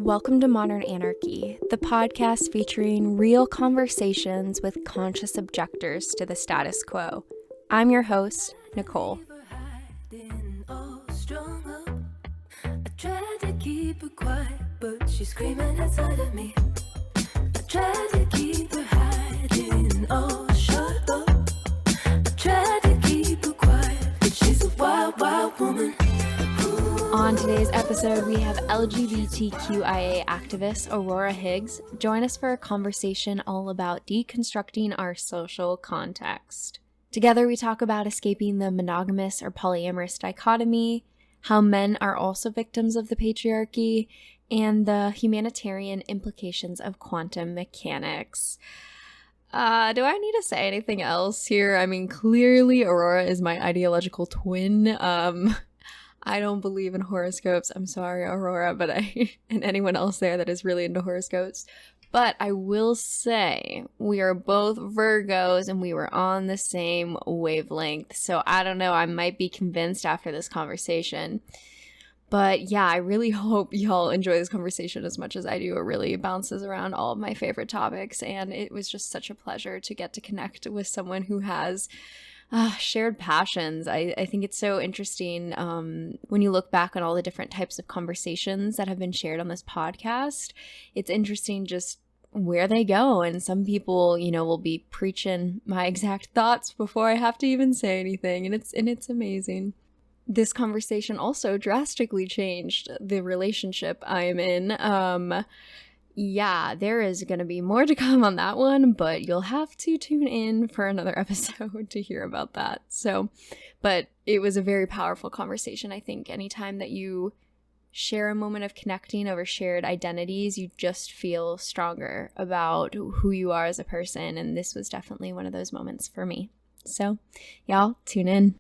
Welcome to Modern Anarchy, the podcast featuring real conversations with conscious objectors to the status quo. I'm your host, Nicole. I tried to keep her quiet, but she's screaming outside of me. I tried to keep her hiding, oh, shut up. I tried to keep her quiet, but she's a wild, wild woman. On today's episode, we have LGBTQIA activist Aurora Higgs join us for a conversation all about deconstructing our social context. Together, we talk about escaping the monogamous or polyamorous dichotomy, how men are also victims of the patriarchy, and the humanitarian implications of quantum mechanics. Do I need to say anything else here? I mean, clearly Aurora is my ideological twin. I don't believe in horoscopes. I'm sorry, Aurora, but and anyone else there that is really into horoscopes. But I will say we are both Virgos and we were on the same wavelength. So I don't know, I might be convinced after this conversation. But yeah, I really hope y'all enjoy this conversation as much as I do. It really bounces around all of my favorite topics. And it was just such a pleasure to get to connect with someone who has shared passions. I think it's so interesting when you look back on all the different types of conversations that have been shared on this podcast. It's interesting just where they go, and some people, will be preaching my exact thoughts before I have to even say anything, and it's amazing. This conversation also drastically changed the relationship I am in. Yeah, there is going to be more to come on that one, but you'll have to tune in for another episode to hear about that. But it was a very powerful conversation. I think anytime that you share a moment of connecting over shared identities, you just feel stronger about who you are as a person. And this was definitely one of those moments for me. So y'all tune in.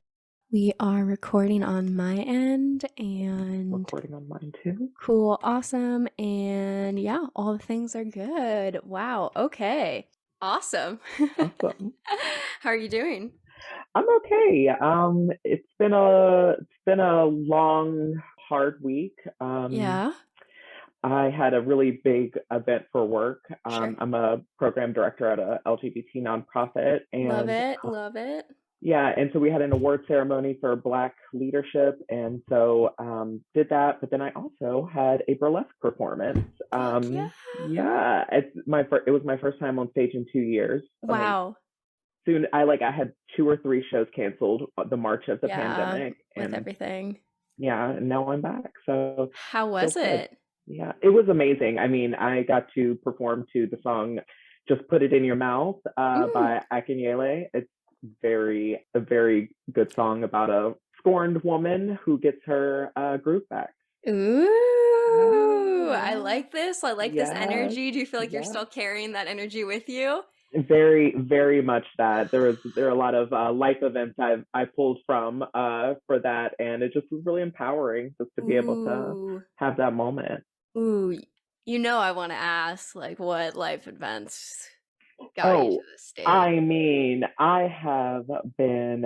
We are recording on my end and recording on mine too. Cool, awesome, and yeah, all the things are good. Wow, okay, awesome. Awesome. How are you doing? I'm okay. It's been a long, hard week. Yeah. I had a really big event for work. Sure. I'm a program director at a LGBT nonprofit, and Love it. Yeah, and so we had an award ceremony for Black leadership, and so did that. But then I also had a burlesque performance. Yeah, it was my first time on stage in 2 years. Wow. Soon I had 2 or 3 shows canceled the March of the pandemic with everything. Yeah, and now I'm back. So how was it? Yeah, it was amazing. I mean, I got to perform to the song "Just Put It in Your Mouth" by Akinyele. It's a very good song about a scorned woman who gets her groove back. Ooh, I like this. I like this energy. Do you feel like you're still carrying that energy with you? Very, very much that. There are a lot of life events I pulled from for that, and it just was really empowering just to be able to have that moment. Ooh, I want to ask, what life events got you to this state? I mean, I have been,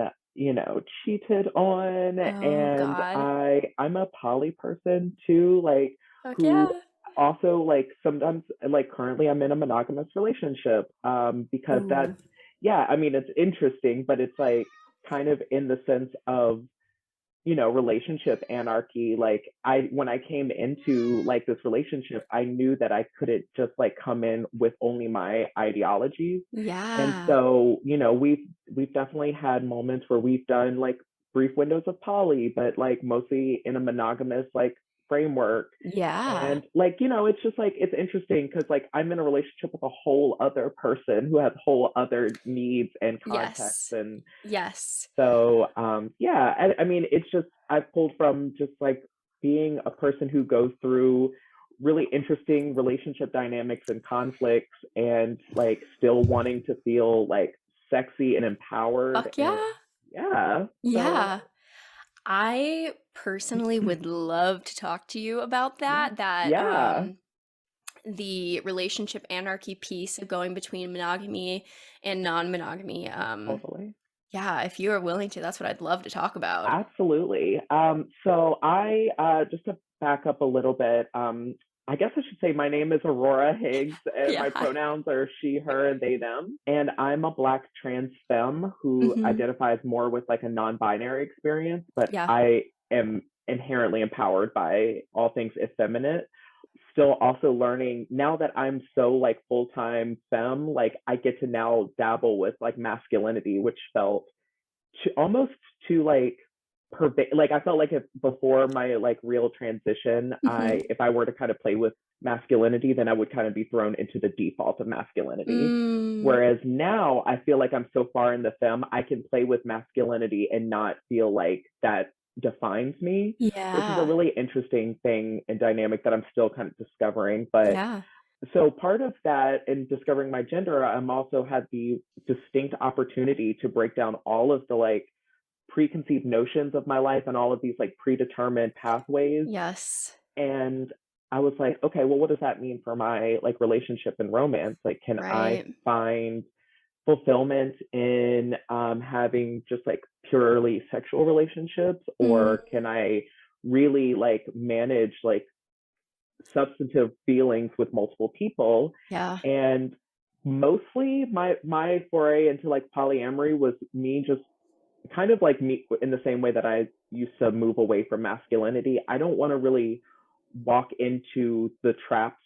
cheated on, and God. I'm a poly person too, also sometimes currently I'm in a monogamous relationship because that's it's interesting, but it's kind of in the sense of relationship anarchy. When I came into this relationship, I knew that I couldn't just come in with only my ideologies. Yeah. And so, we've definitely had moments where we've done brief windows of poly, but mostly in a monogamous framework. Yeah. And it's just it's interesting because I'm in a relationship with a whole other person who has whole other needs and contexts. And so I mean, it's just I've pulled from just being a person who goes through really interesting relationship dynamics and conflicts, and still wanting to feel sexy and empowered. Fuck yeah. And, yeah. I personally would love to talk to you about that. The relationship anarchy piece of going between monogamy and non-monogamy. Totally. Yeah, if you are willing to, that's what I'd love to talk about. Absolutely. So I just to back up a little bit. I guess I should say my name is Aurora Higgs, and my pronouns are she, her, and they, them. And I'm a Black trans femme who identifies more with like a non-binary experience, but I am inherently empowered by all things effeminate. Still also learning now that I'm so like full-time femme, like I get to now dabble with like masculinity, which felt almost too like like I felt like if before my like real transition, if I were to kind of play with masculinity, then I would kind of be thrown into the default of masculinity. Whereas now I feel like I'm so far in the femme, I can play with masculinity and not feel like that defines me, which is a really interesting thing and dynamic that I'm still kind of discovering. But so part of that in discovering my gender, I'm also had the distinct opportunity to break down all of the like preconceived notions of my life and all of these like predetermined pathways. And I was like, okay, well, what does that mean for my like relationship and romance? Like, can I find fulfillment in having just like purely sexual relationships, or can I really like manage like substantive feelings with multiple people? And mostly my foray into like polyamory was me just kind of like me in the same way that I used to move away from masculinity. I don't want to really walk into the traps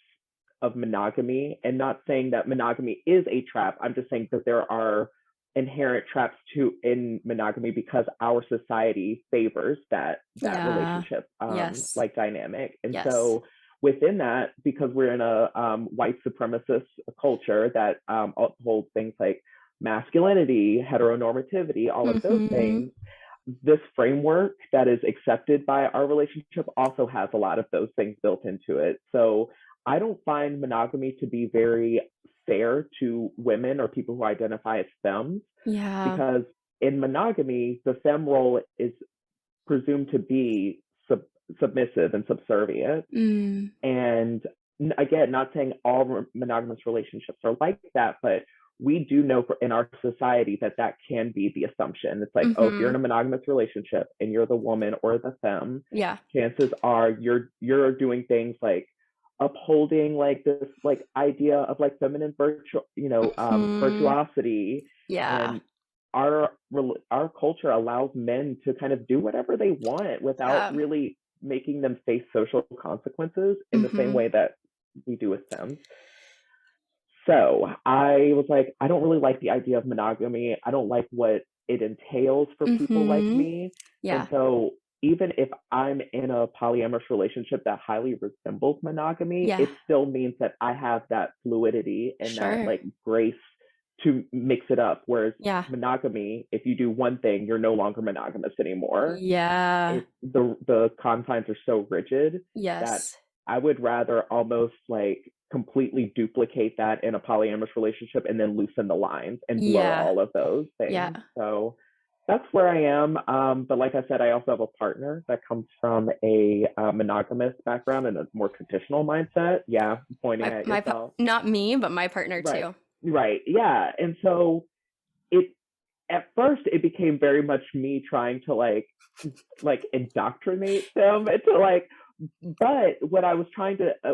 of monogamy, and not saying that monogamy is a trap. I'm just saying that there are inherent traps too in monogamy because our society favors that relationship like dynamic. And so within that, because we're in a white supremacist culture that upholds things like masculinity, heteronormativity, all of those things, this framework that is accepted by our relationship also has a lot of those things built into it. So I don't find monogamy to be very fair to women or people who identify as femmes, because in monogamy, the femme role is presumed to be submissive and subservient. And again, not saying all monogamous relationships are like that, but we do know in our society that can be the assumption. It's like, oh, if you're in a monogamous relationship and you're the woman or the femme, chances are you're doing things like upholding like this like idea of like feminine virtuosity. And our culture allows men to kind of do whatever they want without really making them face social consequences in the same way that we do with femmes. So I was like, I don't really like the idea of monogamy. I don't like what it entails for people like me. And so even if I'm in a polyamorous relationship that highly resembles monogamy, it still means that I have that fluidity and that like grace to mix it up. Whereas monogamy, if you do one thing, you're no longer monogamous anymore. The confines are so rigid that I would rather almost like completely duplicate that in a polyamorous relationship and then loosen the lines and blur all of those things. So that's where I am. But like I said, I also have a partner that comes from a monogamous background and a more traditional mindset. Pointing at yourself. Not me, but my partner too. Right. Yeah. And so at first it became very much me trying to like indoctrinate them into like, but what I was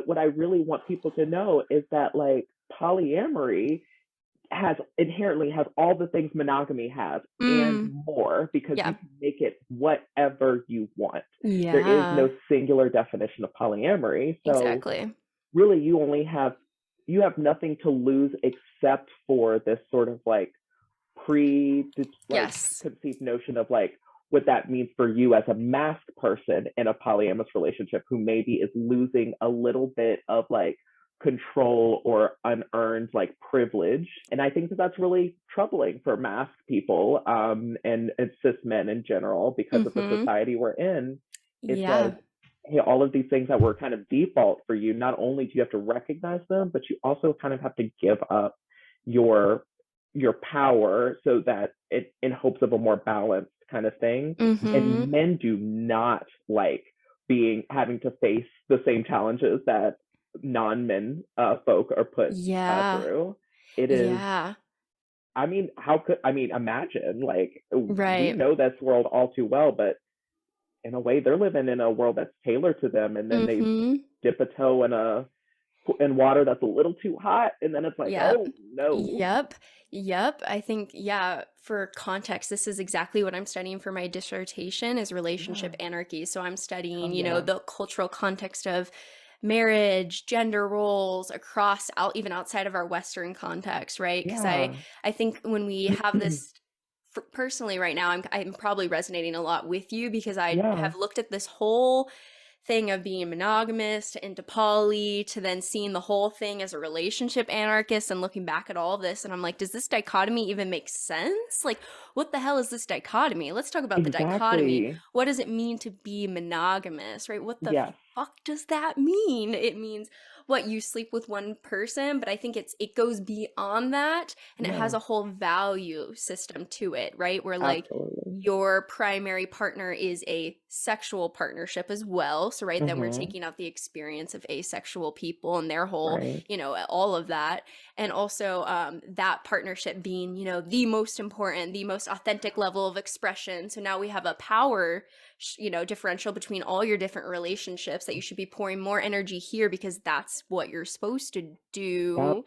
what I really want people to know is that like polyamory inherently has all the things monogamy has and more, because you can make it whatever you want. There is no singular definition of polyamory. So really you have nothing to lose except for this sort of like conceived notion of like what that means for you as a masked person in a polyamorous relationship who maybe is losing a little bit of like control or unearned like privilege. And I think that's really troubling for masked people and cis men in general, because of the society we're in. It says, hey, all of these things that were kind of default for you, not only do you have to recognize them, but you also kind of have to give up your power so that in hopes of a more balanced kind of thing. And men do not like having to face the same challenges that non-men folk are put through. It is imagine, like we know this world all too well, but in a way they're living in a world that's tailored to them, and then they dip a toe in water that's a little too hot, and then it's like, oh no. Yep. I think, yeah, for context, this is exactly what I'm studying for my dissertation, is relationship anarchy. So I'm studying, you know, the cultural context of marriage, gender roles across even outside of our Western context, right? Because I think when we have this personally right now, I'm probably resonating a lot with you, because I have looked at this whole thing of being monogamous into poly, to then seeing the whole thing as a relationship anarchist, and looking back at all of this, and I'm like, does this dichotomy even make sense? Like, what the hell is this dichotomy? Let's talk about the dichotomy. What does it mean to be monogamous, right? What the fuck does that mean? It means what, you sleep with one person, but I think it goes beyond that, and it has a whole value system to it, right? Where like your primary partner is a sexual partnership as well. So then we're taking out the experience of asexual people and their whole, you know, all of that. And also that partnership being, you know, the most important, the most authentic level of expression. So now we have a power, you know, differential between all your different relationships, that you should be pouring more energy here because that's what you're supposed to do.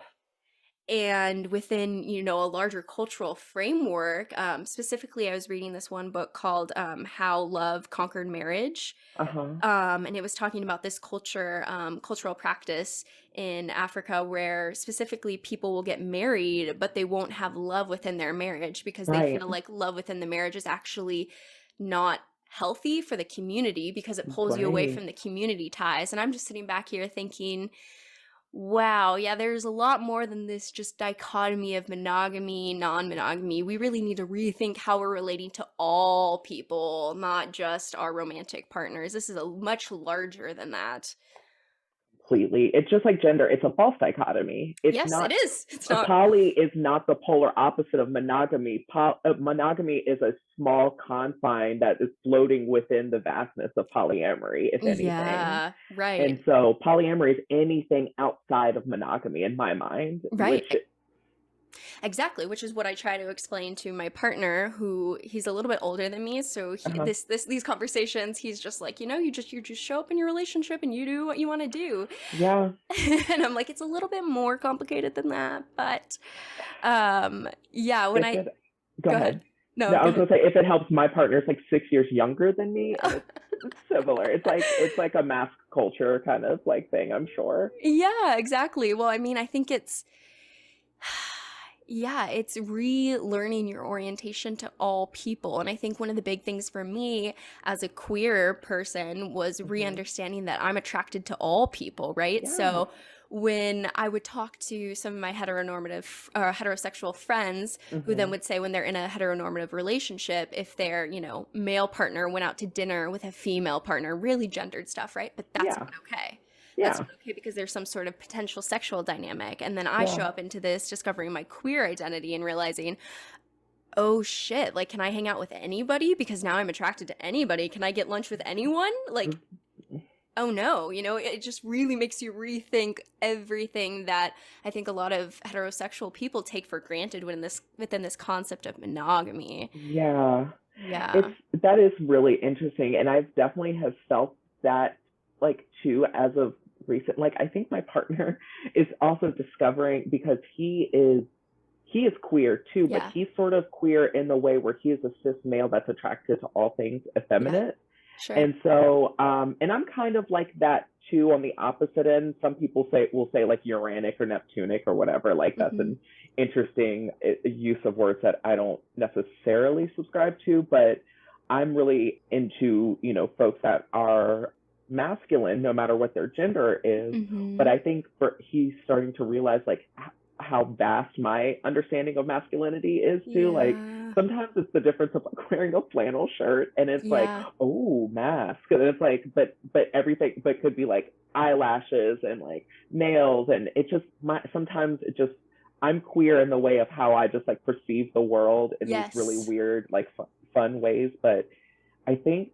And within, you know, a larger cultural framework, specifically, I was reading this one book called How Love Conquered Marriage. And it was talking about this cultural practice in Africa, where specifically people will get married, but they won't have love within their marriage, because they feel like love within the marriage is actually not healthy for the community, because it pulls you away from the community ties. And I'm just sitting back here thinking, wow, yeah, there's a lot more than this just dichotomy of monogamy, non-monogamy. We really need to rethink how we're relating to all people, not just our romantic partners. This is a much larger than that. Completely. It's just like gender. It's a false dichotomy. It is. It's not. Poly is not the polar opposite of monogamy. Monogamy is a small confine that is floating within the vastness of polyamory, if anything. Yeah, right. And so polyamory is anything outside of monogamy in my mind. Right. Exactly, which is what I try to explain to my partner, who he's a little bit older than me. So these conversations, he's just like, you know, you just show up in your relationship and you do what you want to do. Yeah. And I'm like, it's a little bit more complicated than that, but yeah. When go ahead. No, I was gonna say, if it helps, my partner's like 6 years younger than me. And it's similar. It's like a mask culture kind of like thing, I'm sure. Yeah, exactly. Well, I mean, I think it's relearning your orientation to all people. And I think one of the big things for me as a queer person was re-understanding that I'm attracted to all people, right? Yeah. So when I would talk to some of my heterosexual friends, who then would say when they're in a heteronormative relationship, if their, you know, male partner went out to dinner with a female partner, really gendered stuff, right? But that's not okay. That's not okay, because there's some sort of potential sexual dynamic. And then I show up into this discovering my queer identity and realizing, oh shit, like, can I hang out with anybody? Because now I'm attracted to anybody. Can I get lunch with anyone? Like, oh no, you know, it just really makes you rethink everything that I think a lot of heterosexual people take for granted within this concept of monogamy. Yeah. That is really interesting. And I've definitely have felt that, like, too, as of recent. Like, I think my partner is also discovering, because he is queer too, but he's sort of queer in the way where he is a cis male that's attracted to all things effeminate. Sure. And so, and I'm kind of like that too on the opposite end. Some people will say like Uranic or Neptunic or whatever. Like, that's an interesting use of words that I don't necessarily subscribe to, but I'm really into, you know, folks that are masculine, no matter what their gender is. But I think he's starting to realize like how vast my understanding of masculinity is too. Like, sometimes it's the difference of like wearing a flannel shirt and it's like, oh, mask, and it's like, but everything, but could be like eyelashes and like nails, and it just sometimes it just, I'm queer in the way of how I just like perceive the world in these really weird, like fun ways. But I think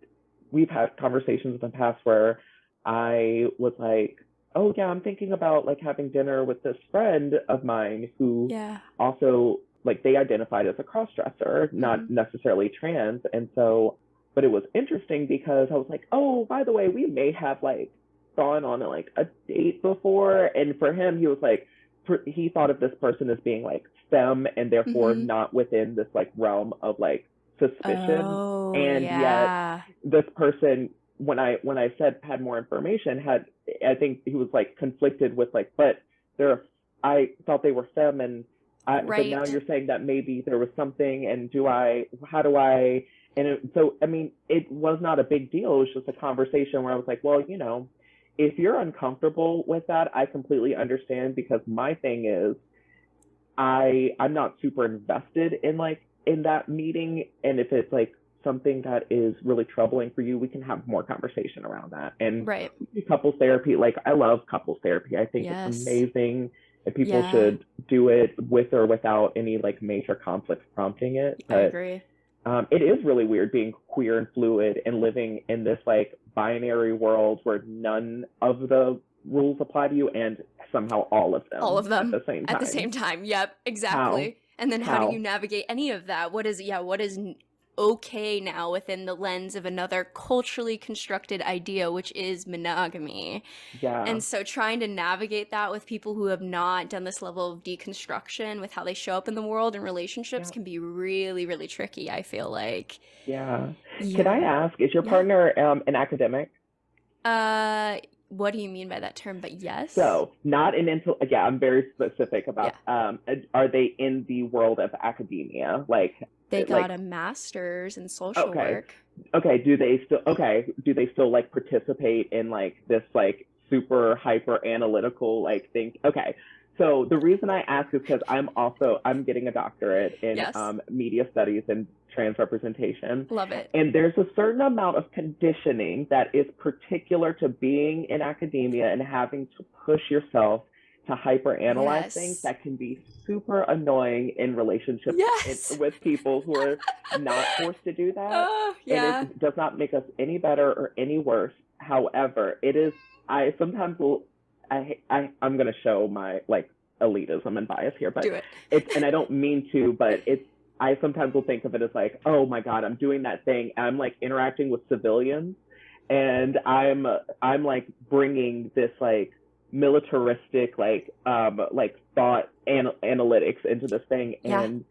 we've had conversations in the past where I was like, oh yeah, I'm thinking about like having dinner with this friend of mine who also, like, they identified as a cross-dresser, not necessarily trans. And so But it was interesting because I was like, oh, by the way, we may have like gone on like a date before. And for him, he was like, he thought of this person as being like STEM and therefore not within this like realm of like suspicion. And yet this person, when I said had more information, I think he was like conflicted with like, but I thought they were STEM, and but now you're saying that maybe there was something, and how do I, and so, I mean, it was not a big deal. It was just a conversation where I was like, well, you know, if you're uncomfortable with that, I completely understand, because my thing is, I'm not super invested in that meeting. And if it's like something that is really troubling for you, we can have more conversation around that. And couples therapy, like I love couples therapy. I think it's amazing, and people should do it with or without any like major conflicts prompting it. But, I agree. It is really weird being queer and fluid and living in this like binary world where none of the rules apply to you, and somehow all of them at the same time. Yep, exactly. And then how do you navigate any of that? What is okay now within the lens of another culturally constructed idea, which is monogamy? And so trying to navigate that with people who have not done this level of deconstruction with how they show up in the world and relationships can be really, really tricky, I feel like. Can I ask, is your partner an academic? What do you mean by that term? But yes. So not I'm very specific about, are they in the world of academia? Like they got a master's in social work. Okay. Do they still like participate in like this like super hyper analytical like thing? Okay. So the reason I ask is because I'm getting a doctorate in media studies and trans representation. Love it. And there's a certain amount of conditioning that is particular to being in academia and having to push yourself to hyper-analyze things that can be super annoying in relationships with people who are not forced to do that. And it does not make us any better or any worse. However, I'm going to show my like elitism and bias here, but and I don't mean to, but I sometimes will think of it as like, oh my God, I'm doing that thing. I'm like interacting with civilians, and I'm like bringing this like militaristic like thought analytics into this thing. And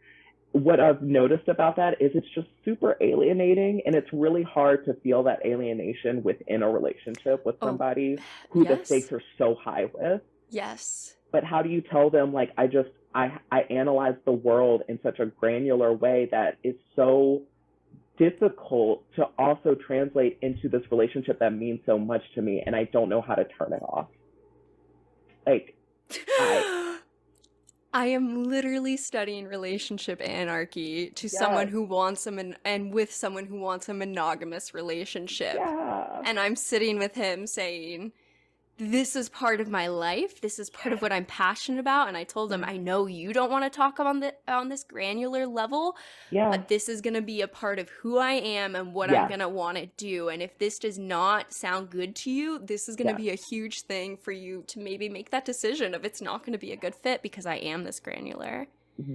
what I've noticed about that is it's just super alienating, and it's really hard to feel that alienation within a relationship with somebody who the stakes are so high with. But how do you tell them, like, I analyze the world in such a granular way that is so difficult to also translate into this relationship that means so much to me, and I don't know how to turn it off. Like, I am literally studying relationship anarchy to someone who wants and with someone who wants a monogamous relationship. And I'm sitting with him saying, this is part of my life. This is part of what I'm passionate about. And I told him, I know you don't want to talk on this granular level, but this is going to be a part of who I am and what I'm going to want to do. And if this does not sound good to you, this is going to be a huge thing for you to maybe make that decision if it's not going to be a good fit, because I am this granular.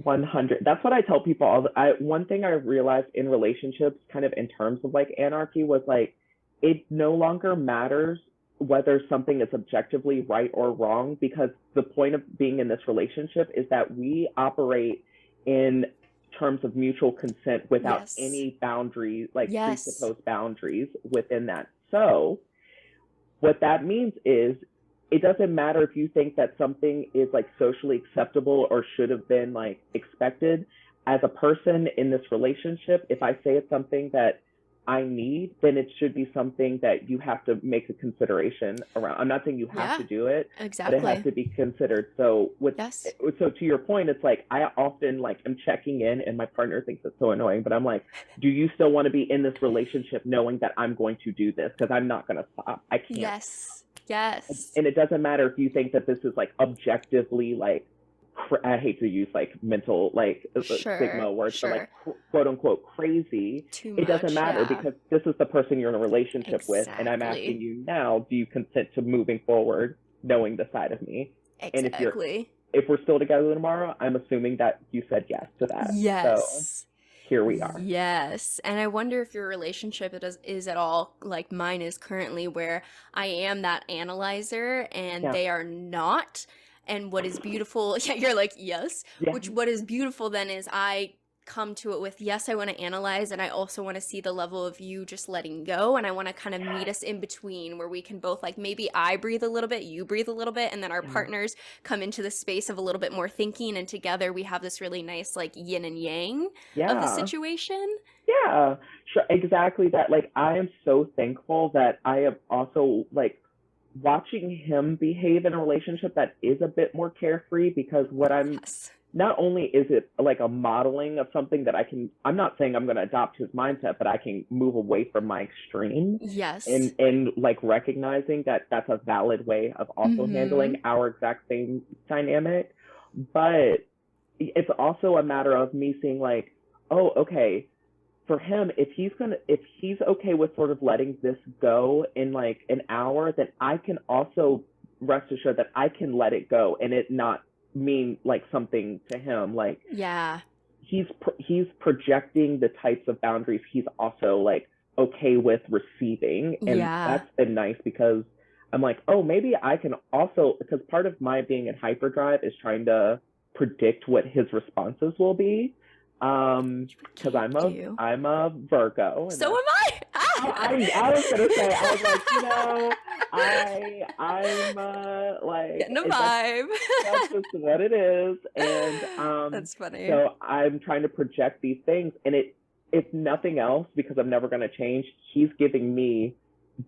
100. That's what I tell people. One thing I realized in relationships, kind of in terms of like anarchy, was like, it no longer matters whether something is objectively right or wrong, because the point of being in this relationship is that we operate in terms of mutual consent without any boundaries, like presupposed boundaries within that. So what that means is, it doesn't matter if you think that something is like socially acceptable or should have been like expected. As a person in this relationship, if I say it's something that I need, then it should be something that you have to make a consideration around. I'm not saying you have to do it, but it has to be considered. So so to your point, it's like, I often like am checking in, and my partner thinks it's so annoying, but I'm like, do you still want to be in this relationship knowing that I'm going to do this? Because I'm not going to stop. I can't. Yes. And it doesn't matter if you think that this is like objectively like, I hate to use like mental like stigma words, but like quote unquote crazy. It doesn't matter, because this is the person you're in a relationship with, and I'm asking you now, do you consent to moving forward knowing the side of me? And if we're still together tomorrow, I'm assuming that you said yes to that. here we are. Yes. And I wonder if your relationship is at all like mine is currently, where I am that analyzer and they are not. And what is beautiful, yeah, you're like, yes. Yeah. What is beautiful then is I come to it with, yes, I want to analyze, and I also want to see the level of you just letting go, and I want to kind of meet us in between, where we can both, like, maybe I breathe a little bit, you breathe a little bit, and then our partners come into the space of a little bit more thinking, and together we have this really nice, like, yin and yang of the situation. Yeah, sure, exactly that. Like, I am so thankful that I have also, like, watching him behave in a relationship that is a bit more carefree, because what I'm not only is it like a modeling of something that I'm not saying I'm going to adopt his mindset, but I can move away from my extreme. Yes. And like recognizing that that's a valid way of also handling our exact same dynamic. But it's also a matter of me seeing like, oh, okay, for him, if he's okay with sort of letting this go in like an hour, then I can also rest assured that I can let it go and it not mean like something to him. Like, yeah, he's projecting the types of boundaries he's also like okay with receiving, and that's been nice, because I'm like, oh, maybe I can also, because part of my being in hyperdrive is trying to predict what his responses will be, because I'm a Virgo. And so am I. I was gonna say, I was like, you know, I'm like getting a vibe. That's just what it is, and that's funny. So I'm trying to project these things, and if nothing else, because I'm never gonna change, he's giving me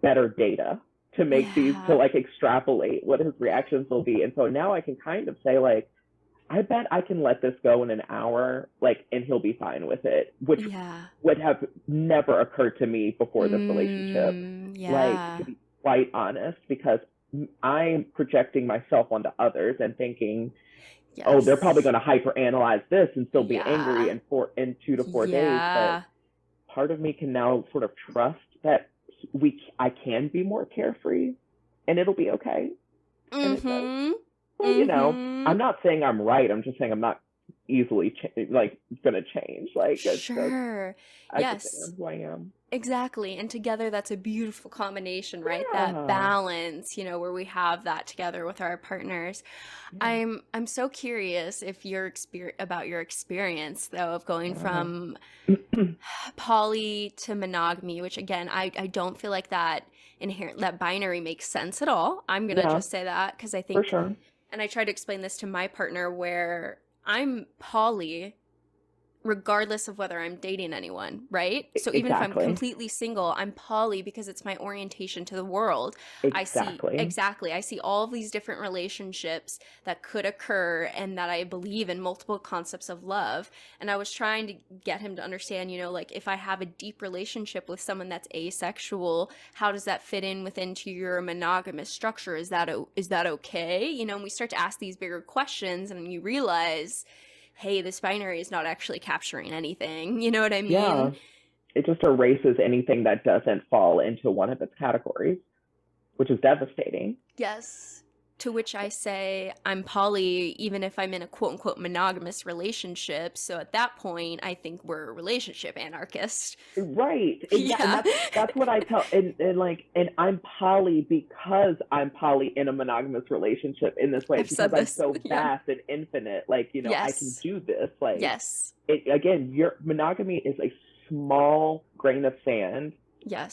better data to make these, to like extrapolate what his reactions will be, and so now I can kind of say like, I bet I can let this go in an hour, like, and he'll be fine with it, which would have never occurred to me before this relationship. Like, to be quite honest, because I'm projecting myself onto others and thinking, oh, they're probably going to hyperanalyze this and still be angry in 2 to 4 days. But part of me can now sort of trust that I can be more carefree, and it'll be okay. You know, I'm not saying I'm right. I'm just saying I'm not easily going to change. Like, sure. Yes. I who I am. Exactly. And together, that's a beautiful combination, right? That balance, you know, where we have that together with our partners. I'm so curious if about your experience, though, of going from poly to monogamy, which again, I don't feel like that binary makes sense at all. I'm going to just say that, because I think, for sure. And I try to explain this to my partner, where I'm poly regardless of whether I'm dating anyone, right? So even if I'm completely single, I'm poly because it's my orientation to the world. I see all of these different relationships that could occur, and that I believe in multiple concepts of love. And I was trying to get him to understand, you know, like, if I have a deep relationship with someone that's asexual, how does that fit into your monogamous structure? Is that okay? You know, and we start to ask these bigger questions, and you realize, hey, this binary is not actually capturing anything. You know what I mean? Yeah. It just erases anything that doesn't fall into one of its categories, which is devastating. Yes. To which I say, I'm poly even if I'm in a quote-unquote monogamous relationship. So at that point, I think we're a relationship anarchist. Right. Yeah. That's what I tell. And I'm poly because I'm poly in a monogamous relationship in this way. Because I'm so vast and infinite. Like, you know, I can do this. Like, again, your monogamy is a small grain of sand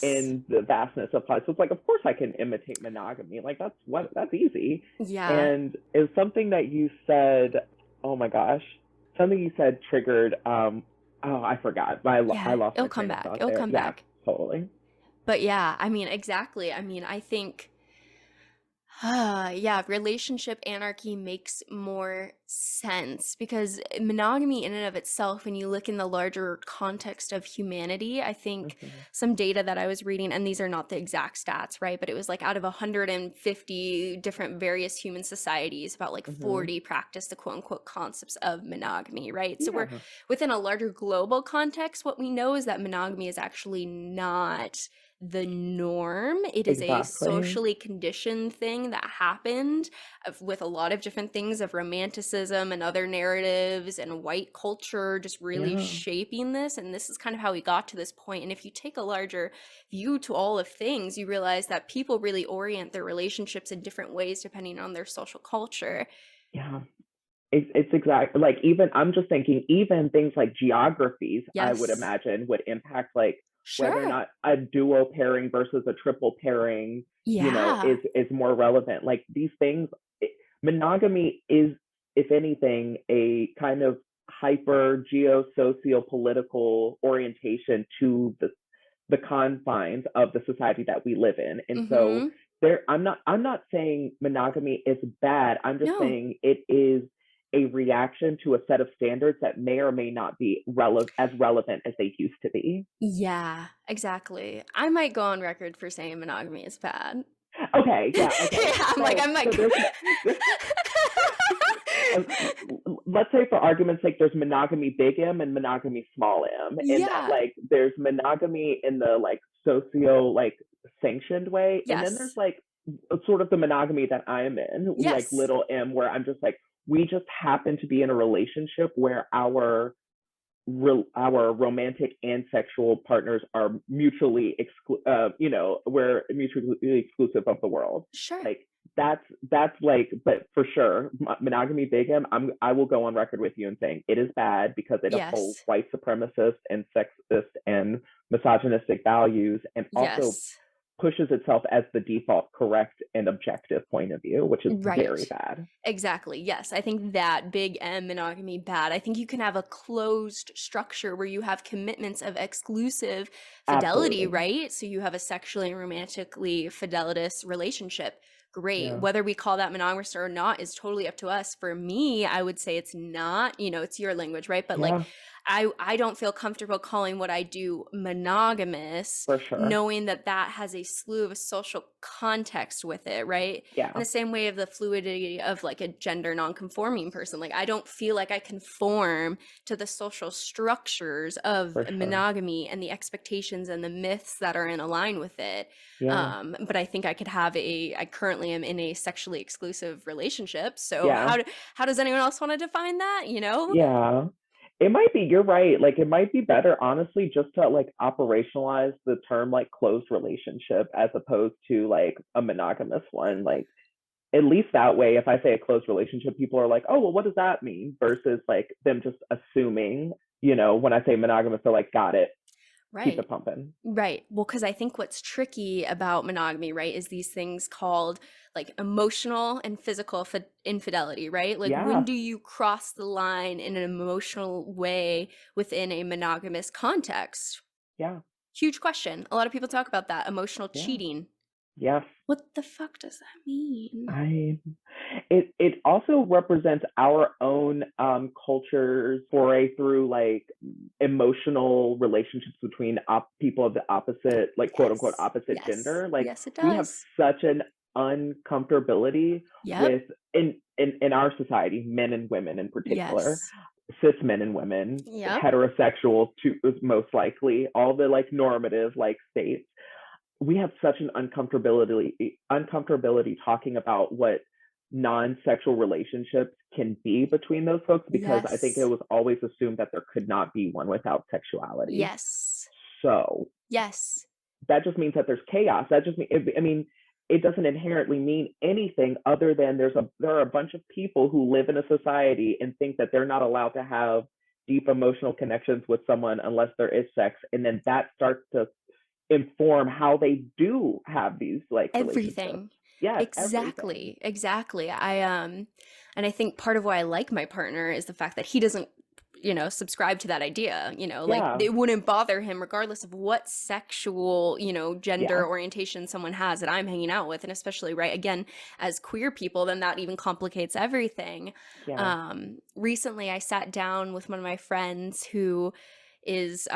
in the vastness of life. So it's like, of course I can imitate monogamy. Like, that's easy. Yeah. And it's something that you said, oh my gosh, something you said triggered, I forgot. I lost. It'll come back. Totally. But yeah, I mean, exactly. I mean, I think, relationship anarchy makes more sense, because monogamy in and of itself, when you look in the larger context of humanity, I think some data that I was reading, and these are not the exact stats, right? But it was like out of 150 different various human societies, about like 40 practice the quote unquote concepts of monogamy, right? So we're within a larger global context. What we know is that monogamy is actually not the norm. It is a Exactly. socially conditioned thing that happened with a lot of different things of romanticism and other narratives and white culture just really Yeah. shaping this. And this is kind of how we got to this point. And if you take a larger view to all of things, you realize that people really orient their relationships in different ways depending on their social culture. Yeah. It's exactly like, even I'm just thinking, even things like geographies, I would Yes. imagine would impact like whether or Sure. not a duo pairing versus a triple pairing, Yeah. is more relevant. Like these things, monogamy is, if anything, a kind of hyper geo-socio-political orientation to the confines of the society that we live in. And so Mm-hmm. I'm not saying monogamy is bad. I'm just No. saying it is a reaction to a set of standards that may or may not be as relevant as they used to be. Yeah, exactly. I might go on record for saying monogamy is bad. Okay, yeah, okay. Yeah, I'm like, So I'm like, let's say for argument's sake, there's monogamy big M and monogamy small m, and that yeah, like there's monogamy in the like socio like sanctioned way, and then there's yes, like sort of the monogamy that I'm in, like yes, little m, where I'm just like, we just happen to be in a relationship where our romantic and sexual partners are we're mutually exclusive of the world. sure. Like that's like, but for sure, monogamy big M, I will go on record with you and saying it is bad because it upholds Yes, white supremacist and sexist and misogynistic values, and also yes, pushes itself as the default correct and objective point of view, which is very right. bad. Exactly. Yes, I think that big M monogamy bad. I think you can have a closed structure where you have commitments of exclusive fidelity, Absolutely. right? So you have a sexually and romantically fidelitous relationship. Great. Yeah. Whether we call that monogamous or not is totally up to us. For me, I would say it's not, it's your language, right? But like Yeah, I don't feel comfortable calling what I do monogamous, for sure. knowing that that has a slew of social context with it, right? In Yeah. the same way of the fluidity of like a gender non-conforming person, like I don't feel like I conform to the social structures of For sure. monogamy and the expectations and the myths that are in align with it. Yeah. But I think I could have I currently am in a sexually exclusive relationship, so Yeah. how does anyone else want to define that, Yeah. It might be, you're right. Like it might be better, honestly, just to like operationalize the term like closed relationship as opposed to like a monogamous one. Like at least that way, if I say a closed relationship, people are like, oh, well, what does that mean? Versus like them just assuming, when I say monogamous, they're like, got it, keep Right. it pumping. Right. Well, because I think what's tricky about monogamy, right, is these things called like emotional and physical infidelity, right? Like, when Yeah. do you cross the line in an emotional way within a monogamous context? Yeah. Huge question. A lot of people talk about that. Emotional Yeah. cheating. Yes. What the fuck does that mean? I it also represents our own culture's foray through like emotional relationships between people of the opposite, like quote unquote Yes. opposite Yes. gender. Like Yes, it we have does. such an uncomfortability Yep. with, in our society, men and women in particular, Yes. cis men and women, Yep. heterosexual to most likely, all the like normative like states. We have such an uncomfortability talking about what non-sexual relationships can be between those folks, because I think it Yes. was always assumed that there could not be one without sexuality. Yes. So Yes. that just means that there's chaos. That just means, I mean, it doesn't inherently mean anything other than there are a bunch of people who live in a society and think that they're not allowed to have deep emotional connections with someone unless there is sex, and then that starts to inform how they do have these like relationships. Everything. Yes, everything. Exactly. Exactly. And I think part of why I like my partner is the fact that he doesn't, subscribe to that idea, like Yeah, it wouldn't bother him regardless of what sexual, yeah, gender orientation someone has that I'm hanging out with. And especially, right, again, as queer people, then that even complicates everything. yeah, Recently I sat down with one of my friends who is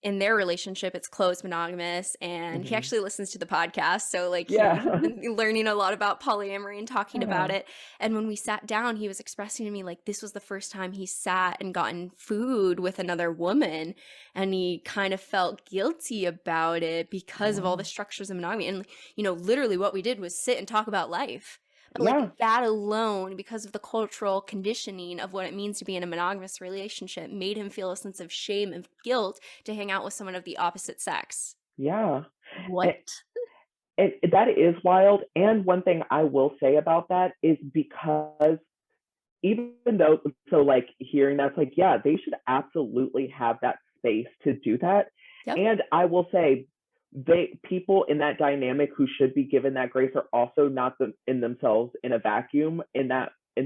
in their relationship, it's closed monogamous, and he actually listens to the podcast. So like he's Yeah. been learning a lot about polyamory and talking about Yeah. it. And when we sat down, he was expressing to me like this was the first time he sat and gotten food with another woman, and he kind of felt guilty about it because of all the structures of monogamy. And literally what we did was sit and talk about life. But Yeah. like that alone, because of the cultural conditioning of what it means to be in a monogamous relationship, made him feel a sense of shame and guilt to hang out with someone of the opposite sex. Yeah. What? And that is wild. And one thing I will say about that is because even though, so like hearing that's like, yeah, they should absolutely have that space to do that. Yep. And I will say, people in that dynamic who should be given that grace are also not in themselves in a vacuum, in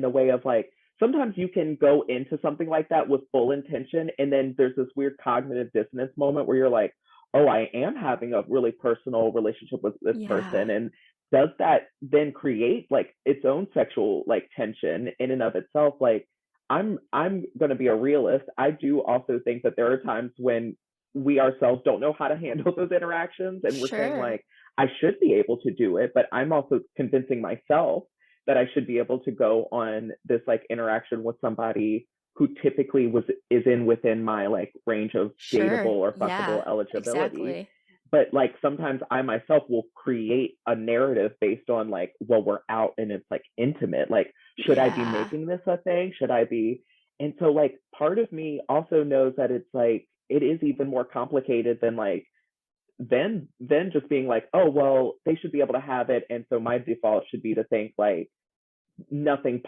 the way of like, sometimes you can go into something like that with full intention, and then there's this weird cognitive dissonance moment where you're like, oh, I am having a really personal relationship with this person, and does that then create like its own sexual like tension in and of itself? Like, I'm going to be a realist. I do also think that there are times when we ourselves don't know how to handle those interactions, and we're saying like, I should be able to do it, but I'm also convincing myself that I should be able to go on this like interaction with somebody who typically is within my like range of dateable or fuckable eligibility. Exactly. But like sometimes I myself will create a narrative based on like, well, we're out and it's like intimate. Like, should I be making this a thing? Should I be? And so like part of me also knows that it's like, it is even more complicated than like, then just being like, oh, well, they should be able to have it. And so my default should be to think like, nothing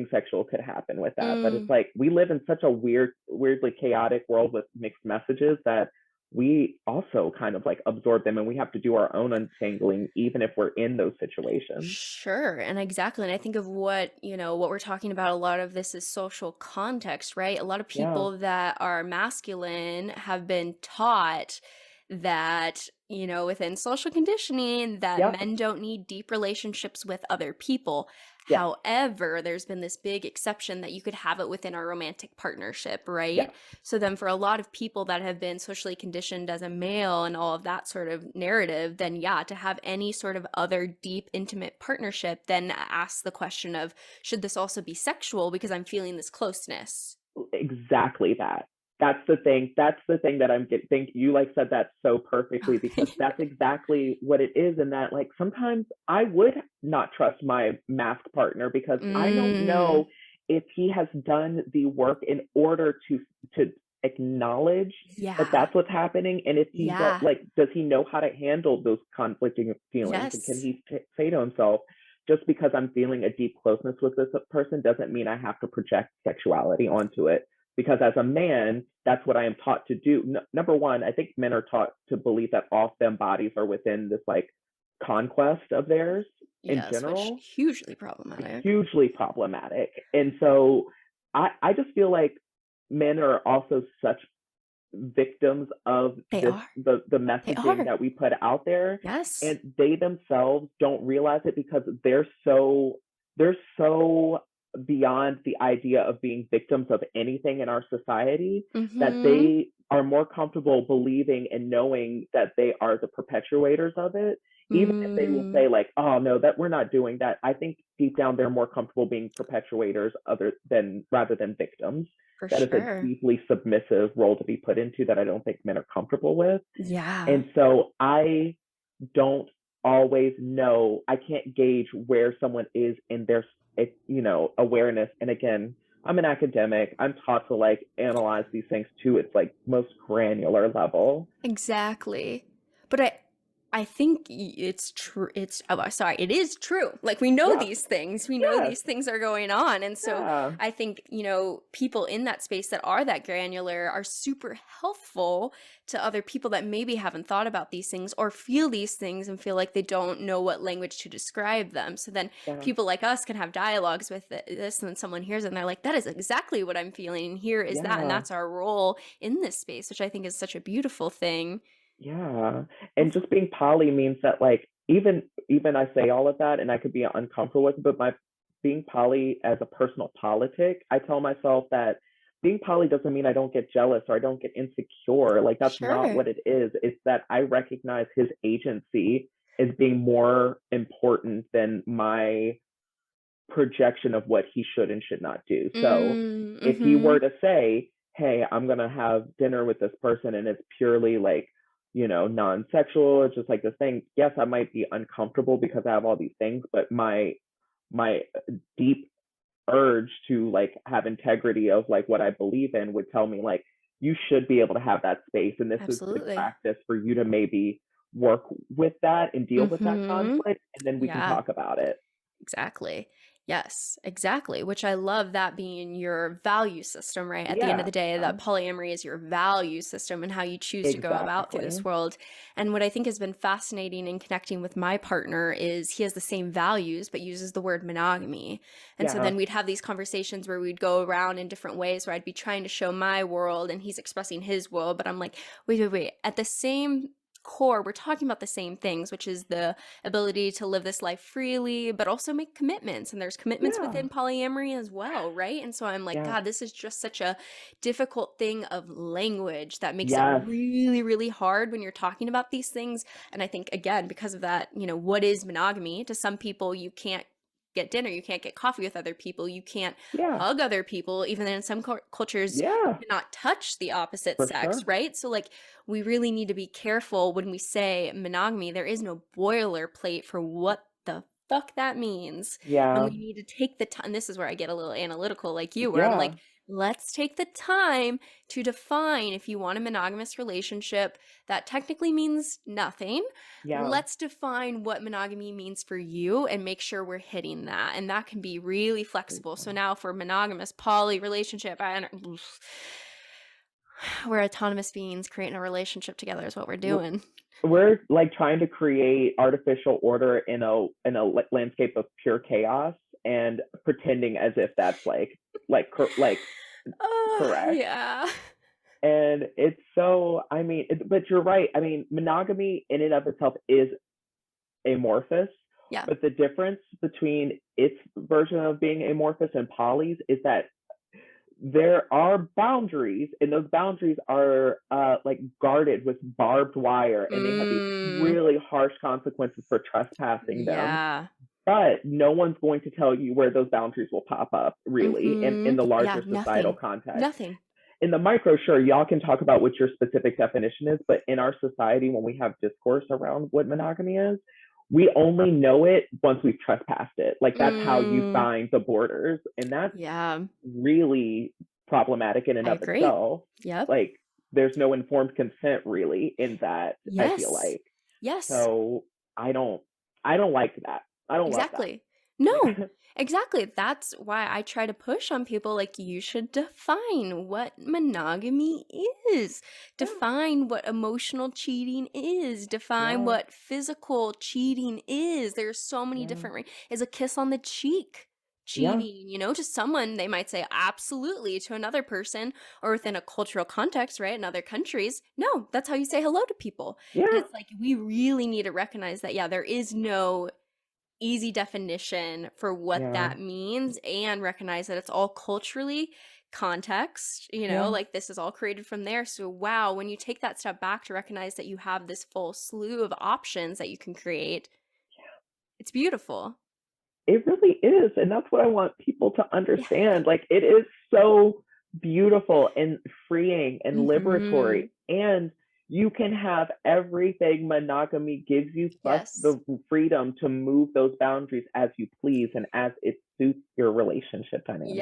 sexual could happen with that. But it's like, we live in such a weirdly chaotic world with mixed messages that we also kind of like absorb them, and we have to do our own untangling even if we're in those situations. Sure. And exactly. And I think of what we're talking about, a lot of this is social context, right? A lot of people that are masculine have been taught that within social conditioning that men don't need deep relationships with other people. However, there's been this big exception that you could have it within a romantic partnership, right? So then for a lot of people that have been socially conditioned as a male and all of that sort of narrative, then to have any sort of other deep, intimate partnership, then ask the question of, should this also be sexual because I'm feeling this closeness? Exactly that. That's the thing that I'm getting. Think you like said that so perfectly, because that's exactly what it is. And that like sometimes I would not trust my mask partner because I don't know if he has done the work in order to acknowledge that that's what's happening, and if he does, like, does he know how to handle those conflicting feelings? And can he say to himself, just because I'm feeling a deep closeness with this person doesn't mean I have to project sexuality onto it. Because as a man, that's what I am taught to do. Number one, I think men are taught to believe that all femme bodies are within this like conquest of theirs in general. Which hugely problematic. Hugely problematic. And so I just feel like men are also such victims of the messaging that we put out there. And they themselves don't realize it because they're so beyond the idea of being victims of anything in our society, that they are more comfortable believing and knowing that they are the perpetuators of it, even if they will say like, oh no, that we're not doing that. I think deep down they're more comfortable being perpetuators rather than victims. That is a deeply submissive role to be put into that I don't think men are comfortable with. And so I don't always know, I can't gauge where someone is in their awareness. And again, I'm an academic. I'm taught to like analyze these things to its like most granular level. Exactly. But I think it's true. It is true. Like we know these things. We know these things are going on. And so I think, people in that space that are that granular are super helpful to other people that maybe haven't thought about these things or feel these things and feel like they don't know what language to describe them. So then people like us can have dialogues with this, and then someone hears it and they're like, that is exactly what I'm feeling. And here is that. And that's our role in this space, which I think is such a beautiful thing. Yeah. And just being poly means that like, even I say all of that and I could be uncomfortable with it, but being poly as a personal politic, I tell myself that being poly doesn't mean I don't get jealous or I don't get insecure. Like, that's not Sure. what it is. It's that I recognize his agency as being more important than my projection of what he should and should not do. So if he were to say, hey, I'm going to have dinner with this person and it's purely like, you know, non-sexual, it's just like this thing, yes, I might be uncomfortable because I have all these things, but my deep urge to like have integrity of like what I believe in would tell me like you should be able to have that space, and this is good Absolutely. practice for you to maybe work with that and deal with that conflict, and then we can talk about it. Exactly. Yes, exactly. Which I love that being your value system, right? At the end of the day, that polyamory is your value system and how you choose to go about through this world. And what I think has been fascinating in connecting with my partner is he has the same values, but uses the word monogamy. And so then we'd have these conversations where we'd go around in different ways where I'd be trying to show my world and he's expressing his world. But I'm like, wait. At the same core, we're talking about the same things, which is the ability to live this life freely, but also make commitments. And there's commitments within polyamory as well, right? And so I'm like, God, this is just such a difficult thing of language that makes it really, really hard when you're talking about these things. And I think, again, because of that, you know, what is monogamy? To some people, you can't get dinner, you can't get coffee with other people, you can't hug other people, even in some cultures you cannot touch the opposite sex, right? So like we really need to be careful when we say monogamy. There is no boilerplate for what the fuck that means. And we need to take the time. This is where I get a little analytical like you, where I'm like, let's take the time to define, if you want a monogamous relationship that technically means nothing, let's define what monogamy means for you and make sure we're hitting that. And that can be really flexible. So now for monogamous poly relationship, we're autonomous beings creating a relationship together is what we're doing. We're like trying to create artificial order in a landscape of pure chaos and pretending as if that's correct. Yeah. And it's so, I mean, but you're right. I mean, monogamy in and of itself is amorphous. Yeah. But the difference between its version of being amorphous and poly's is that there are boundaries, and those boundaries are like guarded with barbed wire, and they have these really harsh consequences for trespassing them. But no one's going to tell you where those boundaries will pop up, really, in the larger societal context. Nothing. In the micro, sure, y'all can talk about what your specific definition is, but in our society, when we have discourse around what monogamy is, we only know it once we've trespassed it. Like, that's how you find the borders. And that's really problematic in and of itself. Like, there's no informed consent really in that, I feel like. So I don't like that. I don't love that. No, exactly. That's why I try to push on people like, you should define what monogamy is. Define what emotional cheating is. Define what physical cheating is. There's so many different is a kiss on the cheek cheating, you know? To someone, they might say absolutely. To another person, or within a cultural context, right, in other countries, no, that's how you say hello to people. And it's like, we really need to recognize that, there is no easy definition for what that means, and recognize that it's all culturally context, you know, like this is all created from there. So wow, when you take that step back to recognize that you have this full slew of options that you can create, it's beautiful. It really is. And that's what I want people to understand. Like, it is so beautiful and freeing and liberatory, and you can have everything monogamy gives you, plus the freedom to move those boundaries as you please and as it suits your relationship dynamic.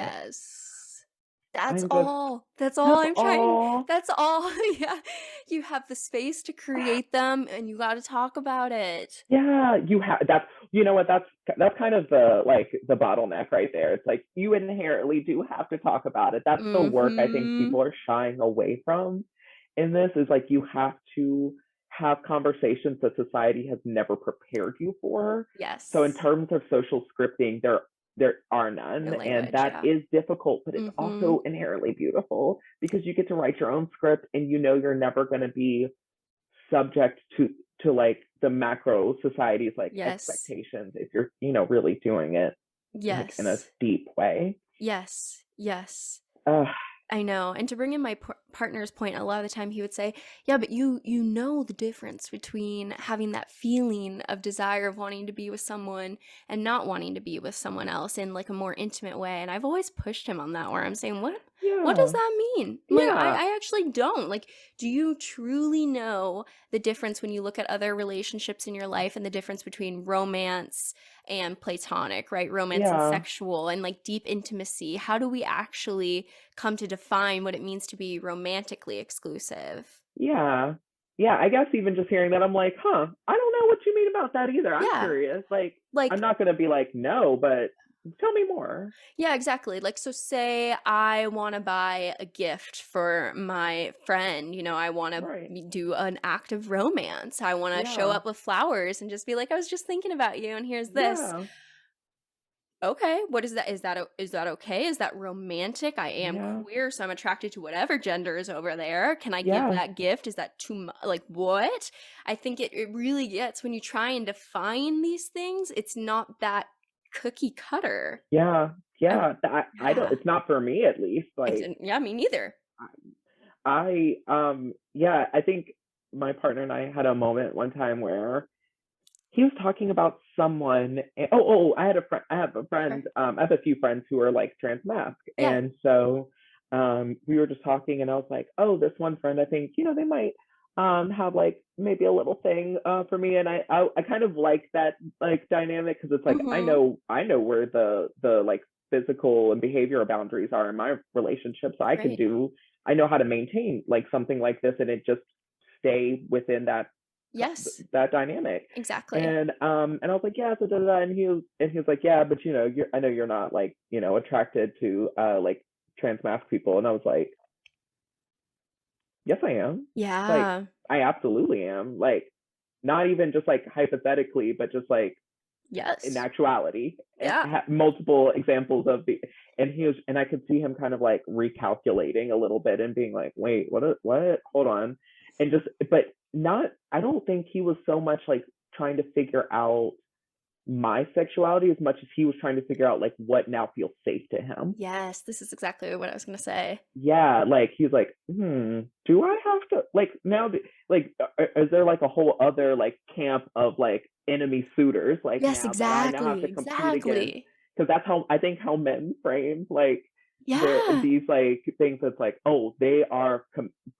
That's all I'm trying. That's all. You have the space to create them, and you got to talk about it. You have. That's, you know what, that's kind of the bottleneck right there. It's like, you inherently do have to talk about it. That's the work I think people are shying away from in this, is like, you have to have conversations that society has never prepared you for. So in terms of social scripting, there are none, and that is difficult, but it's also inherently beautiful, because you get to write your own script, and you know you're never going to be subject to like the macro society's like expectations if you're, you know, really doing it like, in a deep way. I know. And to bring in my partner's point, a lot of the time he would say, yeah, but you know the difference between having that feeling of desire of wanting to be with someone and not wanting to be with someone else in like a more intimate way. And I've always pushed him on that, where I'm saying, what does Yeah. that mean? Like, I actually don't. Like, do you truly know the difference when you look at other relationships in your life and the difference between romance and platonic, right? Romance and sexual and like deep intimacy? How do we actually come to define what it means to be romantically exclusive? Yeah. Yeah, I guess even just hearing that, I'm like, huh, I don't know what you mean about that either. I'm curious. Like, I'm not going to be like, no, but tell me more. Yeah, exactly. Like, so say I want to buy a gift for my friend, you know, I want to do an act of romance. I want to show up with flowers and just be like, I was just thinking about you and here's this. Okay, what is that? Is that okay? Is that romantic? I am queer, so I'm attracted to whatever gender is over there. Can I give that gift? Is that too much? Like, what? I think it really gets, when you try and define these things, it's not that cookie cutter. Yeah. I don't, it's not for me, at least. Like, yeah, me neither. I think my partner and I had a moment one time where he was talking about someone. I have a friend. I have a few friends who are like trans masc, and so we were just talking, and I was like, oh, this one friend, I think, you know, they might have like maybe a little thing for me, and I kind of like that like dynamic, because it's like I know where the like physical and behavioral boundaries are in my relationship, so I know how to maintain like something like this, and it just stay within that that dynamic. Exactly. And I was like, yeah, so and he was like, yeah, but you know, I know you're not like, you know, attracted to like trans masc people. And I was like, yes, I am. Yeah. Like, I absolutely am. Like, not even just like hypothetically, but just like, in actuality. Yeah. Multiple examples of and I could see him kind of like recalculating a little bit and being like, wait, what, hold on. And just, but not, I don't think he was so much like trying to figure out my sexuality as much as he was trying to figure out like what now feels safe to him. Yes, this is exactly what I was going to say. Yeah, like he's like, do I have to like now? Like, is there like a whole other like camp of like enemy suitors? Like, yes, now exactly. that I now have to compete against? Because that's how I think how men frame like these like things. That's like, oh, they are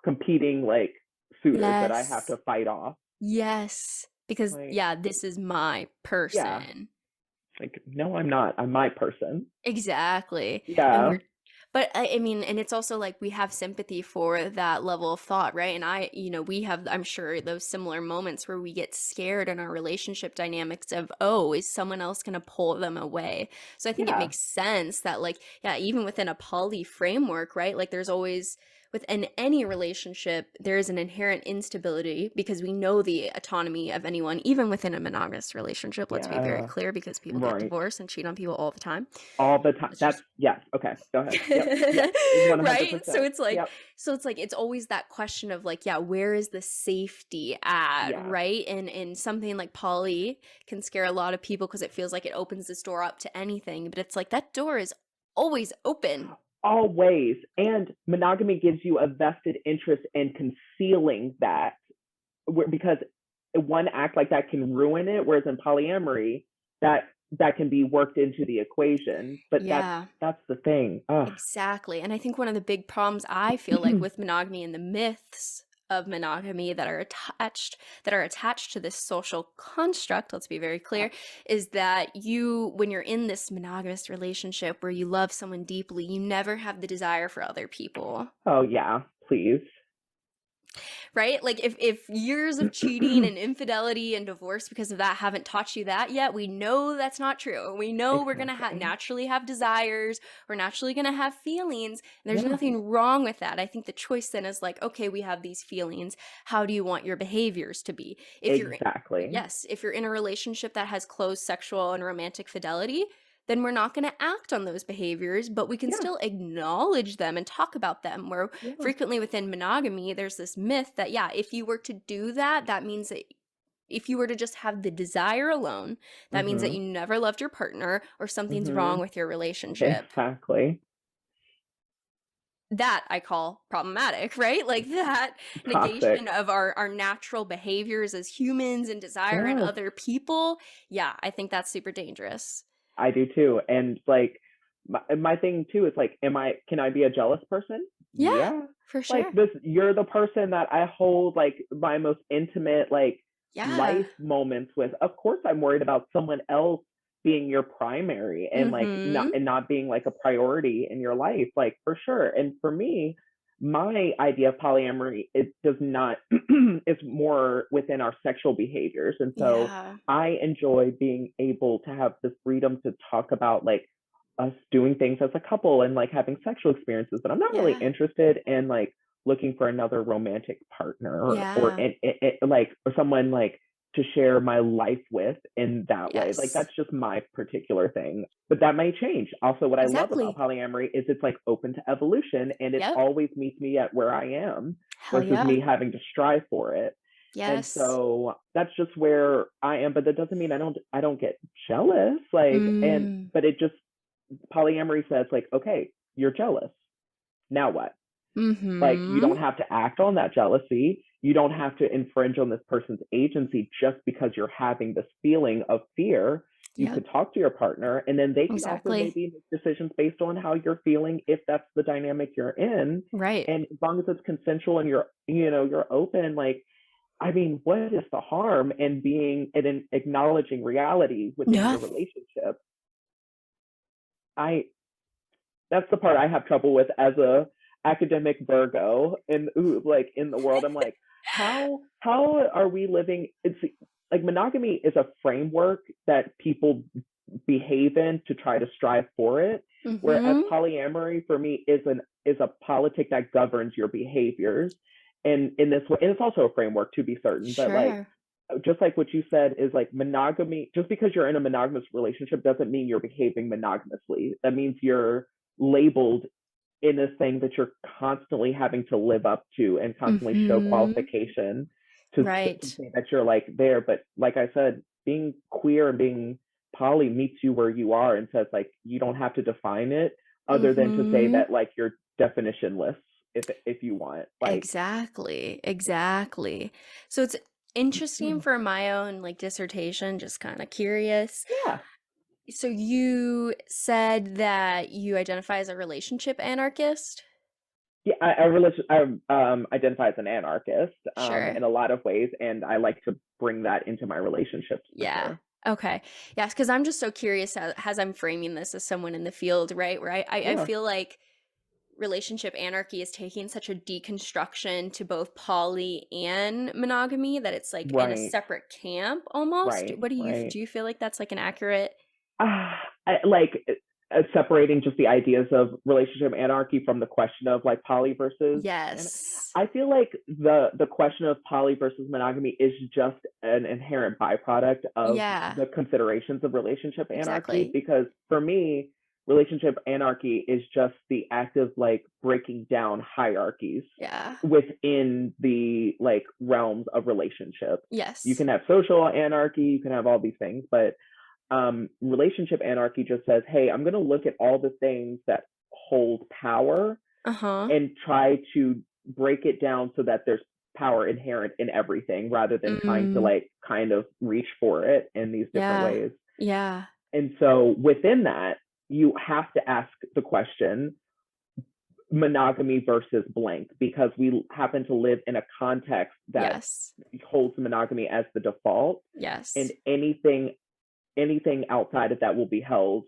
competing like suitors that I have to fight off. Yes, because like, this is my person. Yeah. Like, no, I'm not. I'm my person. Exactly. Yeah. But I mean, and it's also like we have sympathy for that level of thought, right? And you know, we have, I'm sure, those similar moments where we get scared in our relationship dynamics of, oh, is someone else going to pull them away? So I think it makes sense that like, even within a poly framework, right? Like there's always, within any relationship, there is an inherent instability because we know the autonomy of anyone, even within a monogamous relationship. Let's be very clear, because people get divorced and cheat on people all the time. All the time. That's okay. Go ahead. Yep. Right? So it's like, it's always that question of like, where is the safety at, right? And something like poly can scare a lot of people because it feels like it opens this door up to anything, but it's like that door is always open. Always. And monogamy gives you a vested interest in concealing that, because one act like that can ruin it, whereas in polyamory, that can be worked into the equation. But that's the thing. Exactly. And I think one of the big problems I feel like with monogamy and the myths of monogamy that are attached to this social construct, let's be very clear, is that when you're in this monogamous relationship where you love someone deeply, you never have the desire for other people. Oh yeah, please. Right? Like if years of cheating and infidelity and divorce because of that haven't taught you that yet, we know that's not true. We know we're going to naturally have desires. We're naturally going to have feelings. And there's nothing wrong with that. I think the choice then is like, okay, we have these feelings. How do you want your behaviors to be? If you're in a relationship that has close sexual and romantic fidelity, then we're not going to act on those behaviors, but we can still acknowledge them and talk about them. Where frequently within monogamy, there's this myth that, if you were to do that, that means that if you were to just have the desire alone, that means that you never loved your partner or something's wrong with your relationship. Exactly. that I call problematic, right? Like that negation of our natural behaviors as humans and desire in other people. Yeah, I think that's super dangerous. I do too. And like my thing too is like, can I be a jealous person? Yeah, for sure. Like you're the person that I hold like my most intimate like life moments with. Of course I'm worried about someone else being your primary and like not being like a priority in your life, like for sure. And for me, my idea of polyamory, it does not it's more within our sexual behaviors. And so I enjoy being able to have the freedom to talk about like us doing things as a couple and like having sexual experiences, but I'm not really interested in like looking for another romantic partner or like or someone like to share my life with in that way. Like that's just my particular thing, but that may change. Also, what I love about polyamory is it's like open to evolution, and it always meets me at where I am versus me having to strive for it. And so that's just where I am, but that doesn't mean I don't get jealous. Like, but it just, polyamory says like, okay, you're jealous. Now what? Like, you don't have to act on that jealousy. You don't have to infringe on this person's agency just because you're having this feeling of fear. You could talk to your partner, and then they can also maybe make decisions based on how you're feeling, if that's the dynamic you're in. Right. And as long as it's consensual and you're open, like, I mean, what is the harm in being and acknowledging reality within your relationship? That's the part I have trouble with as a academic Virgo in the world. I'm like, how are we living? It's like monogamy is a framework that people behave in to try to strive for it, whereas polyamory for me is a politic that governs your behaviors. And in this way, and it's also a framework to be certain, but like just like what you said is like monogamy, just because you're in a monogamous relationship doesn't mean you're behaving monogamously. That means you're labeled in this thing that you're constantly having to live up to and constantly show qualification to say that you're like there. But like I said, being queer and being poly meets you where you are and says like you don't have to define it other than to say that like you're definitionless if you want. Like, exactly. So it's interesting for my own like dissertation, just kind of curious. Yeah. So you said that you identify as a relationship anarchist? Yeah, I identify as an anarchist in a lot of ways, and I like to bring that into my relationships. Sure. Okay. Yes, because I'm just so curious as I'm framing this as someone in the field, right? Where I feel like relationship anarchy is taking such a deconstruction to both poly and monogamy that it's like in a separate camp almost. What do you feel like that's like an accurate? Separating just the ideas of relationship anarchy from the question of like poly versus. I feel like the question of poly versus monogamy is just an inherent byproduct of the considerations of relationship anarchy. Because for me, relationship anarchy is just the act of like breaking down hierarchies within the like realms of relationship. You can have social anarchy, you can have all these things, but relationship anarchy just says, hey, I'm going to look at all the things that hold power and try to break it down so that there's power inherent in everything rather than trying to like kind of reach for it in these different ways. And so within that, you have to ask the question, monogamy versus blank, because we happen to live in a context that holds monogamy as the default. And anything outside of that will be held,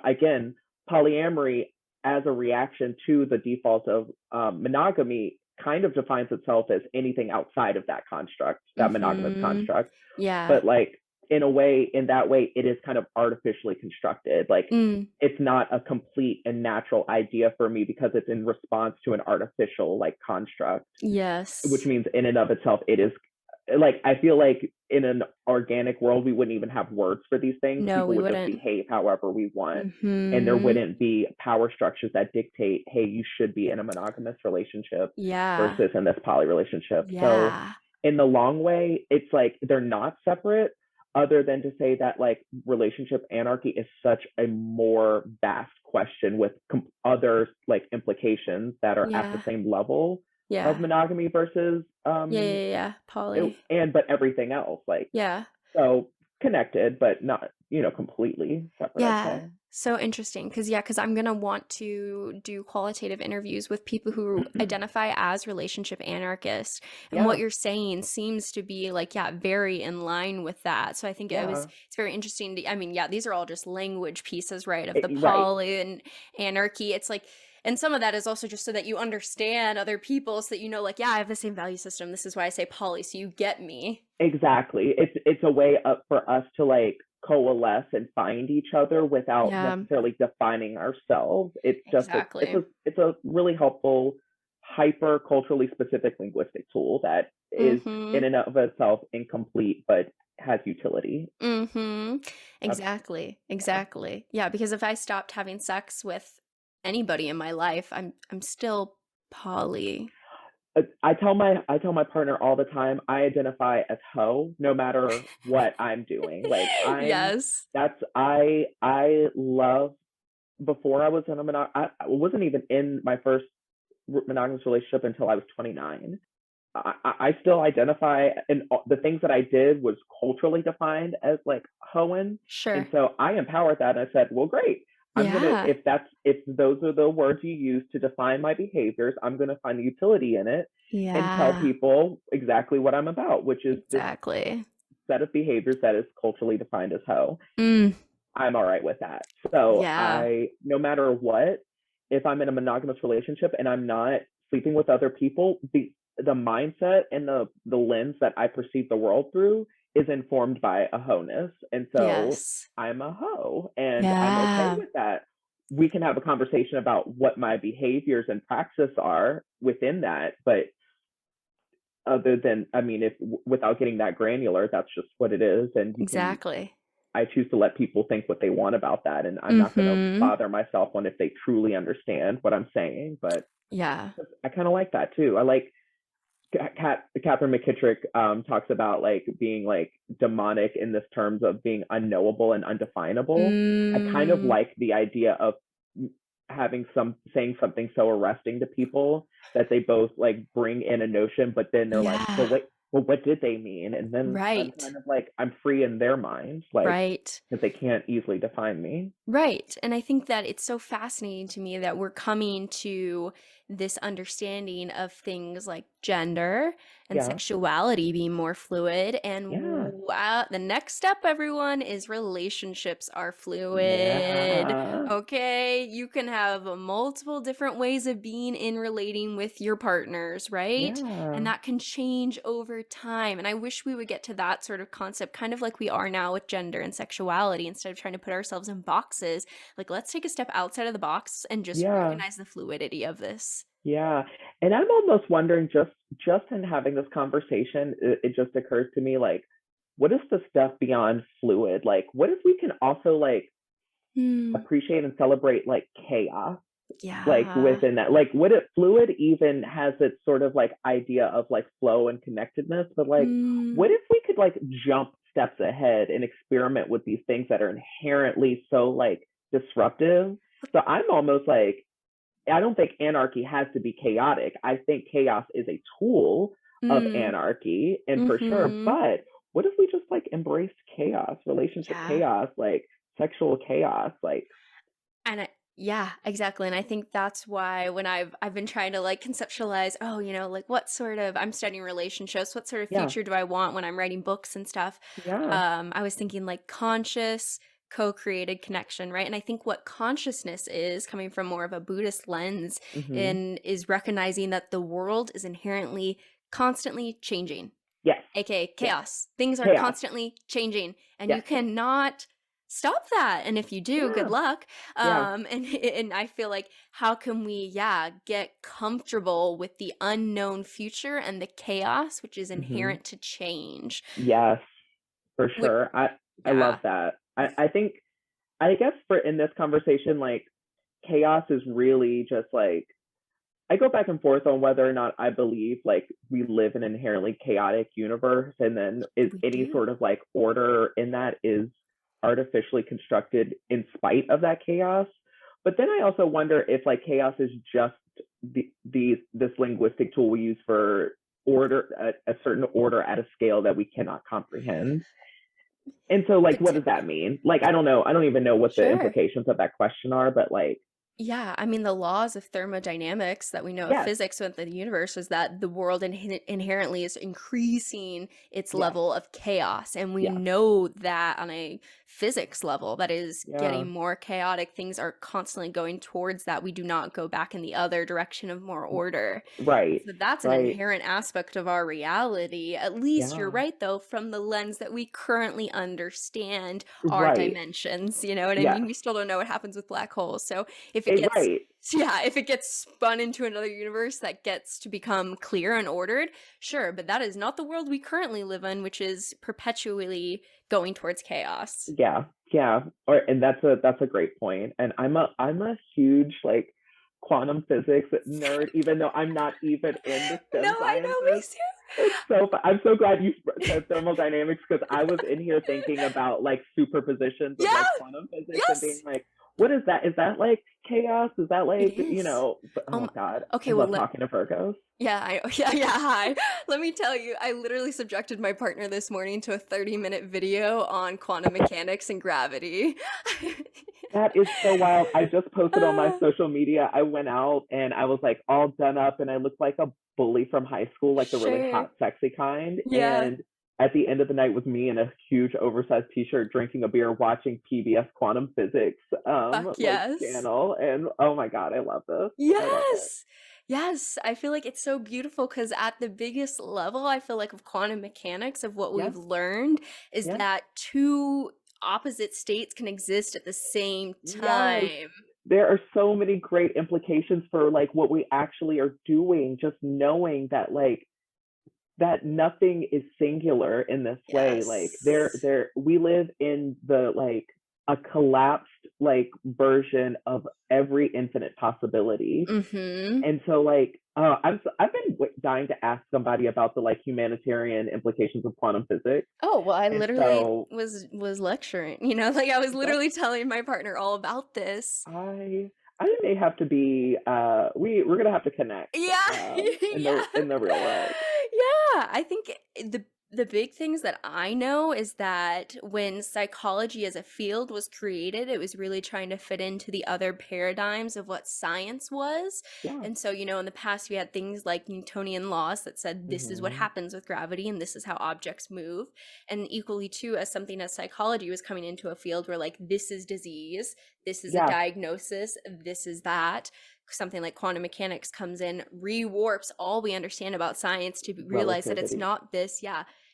again, polyamory as a reaction to the default of monogamy kind of defines itself as anything outside of that construct, that monogamous construct. But like in that way, it is kind of artificially constructed. Like it's not a complete and natural idea for me because it's in response to an artificial like construct. Which means in and of itself, it is like, I feel like in an organic world, we wouldn't even have words for these things. No, we would just behave however we want. And there wouldn't be power structures that dictate, hey, you should be in a monogamous relationship versus in this poly relationship. So in the long way, it's like they're not separate, other than to say that like relationship anarchy is such a more vast question with other like implications that are at the same level of monogamy versus poly, but everything else, like, so connected but not, completely separate, I'd say. So interesting, because I'm gonna want to do qualitative interviews with people who identify as relationship anarchists, and what you're saying seems to be like very in line with that. So I think it's very interesting these are all just language pieces, right, of the poly and anarchy. It's like, and some of that is also just so that you understand other people, so that like, I have the same value system, this is why I say poly, so you get me. Exactly. It's a way up for us to like coalesce and find each other without necessarily defining ourselves. It's just it's a really helpful, hyper culturally specific linguistic tool that is in and of itself incomplete but has utility. Exactly. Yeah, because if I stopped having sex with anybody in my life, I'm still poly. I tell my partner all the time, I identify as hoe no matter what I'm doing. Like I love, before I was in I wasn't even in my first monogamous relationship until I was 29. I still identify, and the things that I did was culturally defined as like hoeing. Sure. And so I empowered that, and I said, well, great. I'm gonna, if those are the words you use to define my behaviors, I'm gonna find the utility in it and tell people exactly what I'm about, which is this set of behaviors that is culturally defined as hoe. I'm all right with that. So no matter what, if I'm in a monogamous relationship and I'm not sleeping with other people, the mindset and the lens that I perceive the world through is informed by a hoe-ness. And so I'm a hoe, and I'm okay with that. We can have a conversation about what my behaviors and praxis are within that, but other than, if without getting that granular, that's just what it is. And I choose to let people think what they want about that, and I'm not going to bother myself on if they truly understand what I'm saying. But I kind of like that too. I like Catherine McKittrick talks about like being like demonic in this terms of being unknowable and undefinable. I kind of like the idea of saying something so arresting to people that they both like bring in a notion, but then they're like, well, what did they mean? And then I'm kind of like, I'm free in their minds, like, because they can't easily define me. Right. And I think that it's so fascinating to me that we're coming to this understanding of things like gender and sexuality being more fluid. And wow, the next step, everyone, is relationships are fluid. Okay. You can have multiple different ways of being in relating with your partners, right? And that can change over time. And I wish we would get to that sort of concept, kind of like we are now with gender and sexuality, instead of trying to put ourselves in boxes. Like, let's take a step outside of the box and just recognize the fluidity of this. Yeah. And I'm almost wondering, just in having this conversation, it just occurs to me, like, what is the stuff beyond fluid? Like, what if we can also like appreciate and celebrate like chaos? Like within that, like, what if fluid even has its sort of like idea of like flow and connectedness, but like what if we could like jump steps ahead and experiment with these things that are inherently so like disruptive? So I'm almost like, I don't think anarchy has to be chaotic. I think chaos is a tool of anarchy, and for sure. But what if we just like embraced chaos, relationship chaos, like sexual chaos, like? And yeah, exactly. And I think that's why when I've been trying to like conceptualize, like what sort of, I'm studying relationships, what sort of future do I want when I'm writing books and stuff? I was thinking like conscious, co-created connection, right? And I think what consciousness is, coming from more of a Buddhist lens, and is recognizing that the world is inherently constantly changing. AKA chaos. Things are constantly changing, and you cannot stop that. And if you do, good luck. And I feel like, how can we get comfortable with the unknown future and the chaos which is inherent to change? Yes, for sure. I love that. I think, I guess in this conversation, like, chaos is really just like, I go back and forth on whether or not I believe like we live in an inherently chaotic universe, and then is any sort of like order in that is artificially constructed in spite of that chaos. But then I also wonder if like chaos is just this linguistic tool we use for order, a certain order at a scale that we cannot comprehend. And so like what does that mean? Like I don't know. I don't even know what the implications of that question are, but like yeah, I mean, the laws of thermodynamics that we know of physics with the universe is that the world inherently is increasing its level of chaos. And we know that on a physics level, that is getting more chaotic. Things are constantly going towards that. We do not go back in the other direction of more order. Right. So that's an inherent aspect of our reality. At least you're right, though, from the lens that we currently understand our dimensions. You know what I mean? We still don't know what happens with black holes. So if it gets if it gets spun into another universe that gets to become clear and ordered, sure, but that is not the world we currently live in, which is perpetually going towards chaos. And that's a great point. And I'm a huge like quantum physics nerd, even though I'm not even in the STEM sciences. I know, me too. So I'm so glad you said thermodynamics, because I was in here thinking about like superpositions of like quantum physics and being like, what is that? Is that like chaos? Is that like, you know, oh God. Okay, I love talking to Virgos. Yeah, hi. Let me tell you, I literally subjected my partner this morning to a 30-minute video on quantum mechanics and gravity. That is so wild. I just posted on my social media. I went out and I was like all done up and I looked like a bully from high school, like the really hot, sexy kind. And at the end of the night was me in a huge oversized t-shirt drinking a beer watching PBS Quantum Physics channel. And oh my God, I love this. Yes, I feel like it's so beautiful because at the biggest level, I feel like of quantum mechanics, of what we've learned is that two opposite states can exist at the same time. There are so many great implications for like what we actually are doing, just knowing that like that nothing is singular in this way. Like we live in the like a collapsed like version of every infinite possibility. And so like I've been dying to ask somebody about the like humanitarian implications of quantum physics. Oh, well, I literally was lecturing, you know, like I was literally telling my partner all about this. I may have to be we're gonna have to connect in the real world. Yeah, I think the big things that I know is that when psychology as a field was created, it was really trying to fit into the other paradigms of what science was. And so, you know, in the past we had things like Newtonian laws that said this is what happens with gravity and this is how objects move. And equally too, as something as psychology was coming into a field where like this is disease, this is a diagnosis, this is that. Something like quantum mechanics comes in, rewarps all we understand about science to realize that it's not this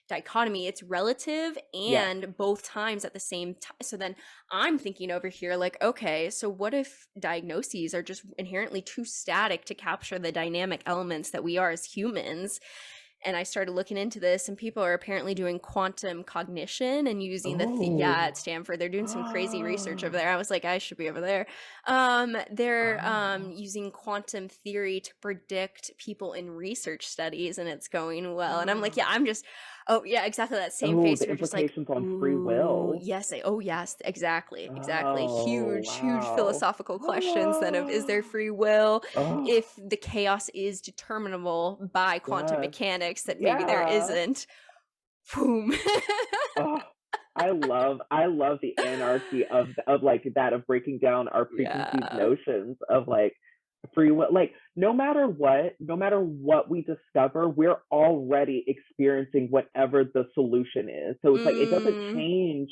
dichotomy, it's relative and both times at the same time. So then I'm thinking over here like, okay, so what if diagnoses are just inherently too static to capture the dynamic elements that we are as humans? And I started looking into this, and people are apparently doing quantum cognition and using at Stanford. They're doing some crazy research over there. I was like, I should be over there. They're using quantum theory to predict people in research studies, and it's going well. And I'm like, exactly that same face. The implications on free will. Yes. Exactly. Huge philosophical questions then of, is there free will? If the chaos is determinable by quantum mechanics, that maybe there isn't. Boom. I love the anarchy of like that, of breaking down our preconceived notions of like free will. Like no matter what we discover, we're already experiencing whatever the solution is. So it's like it doesn't change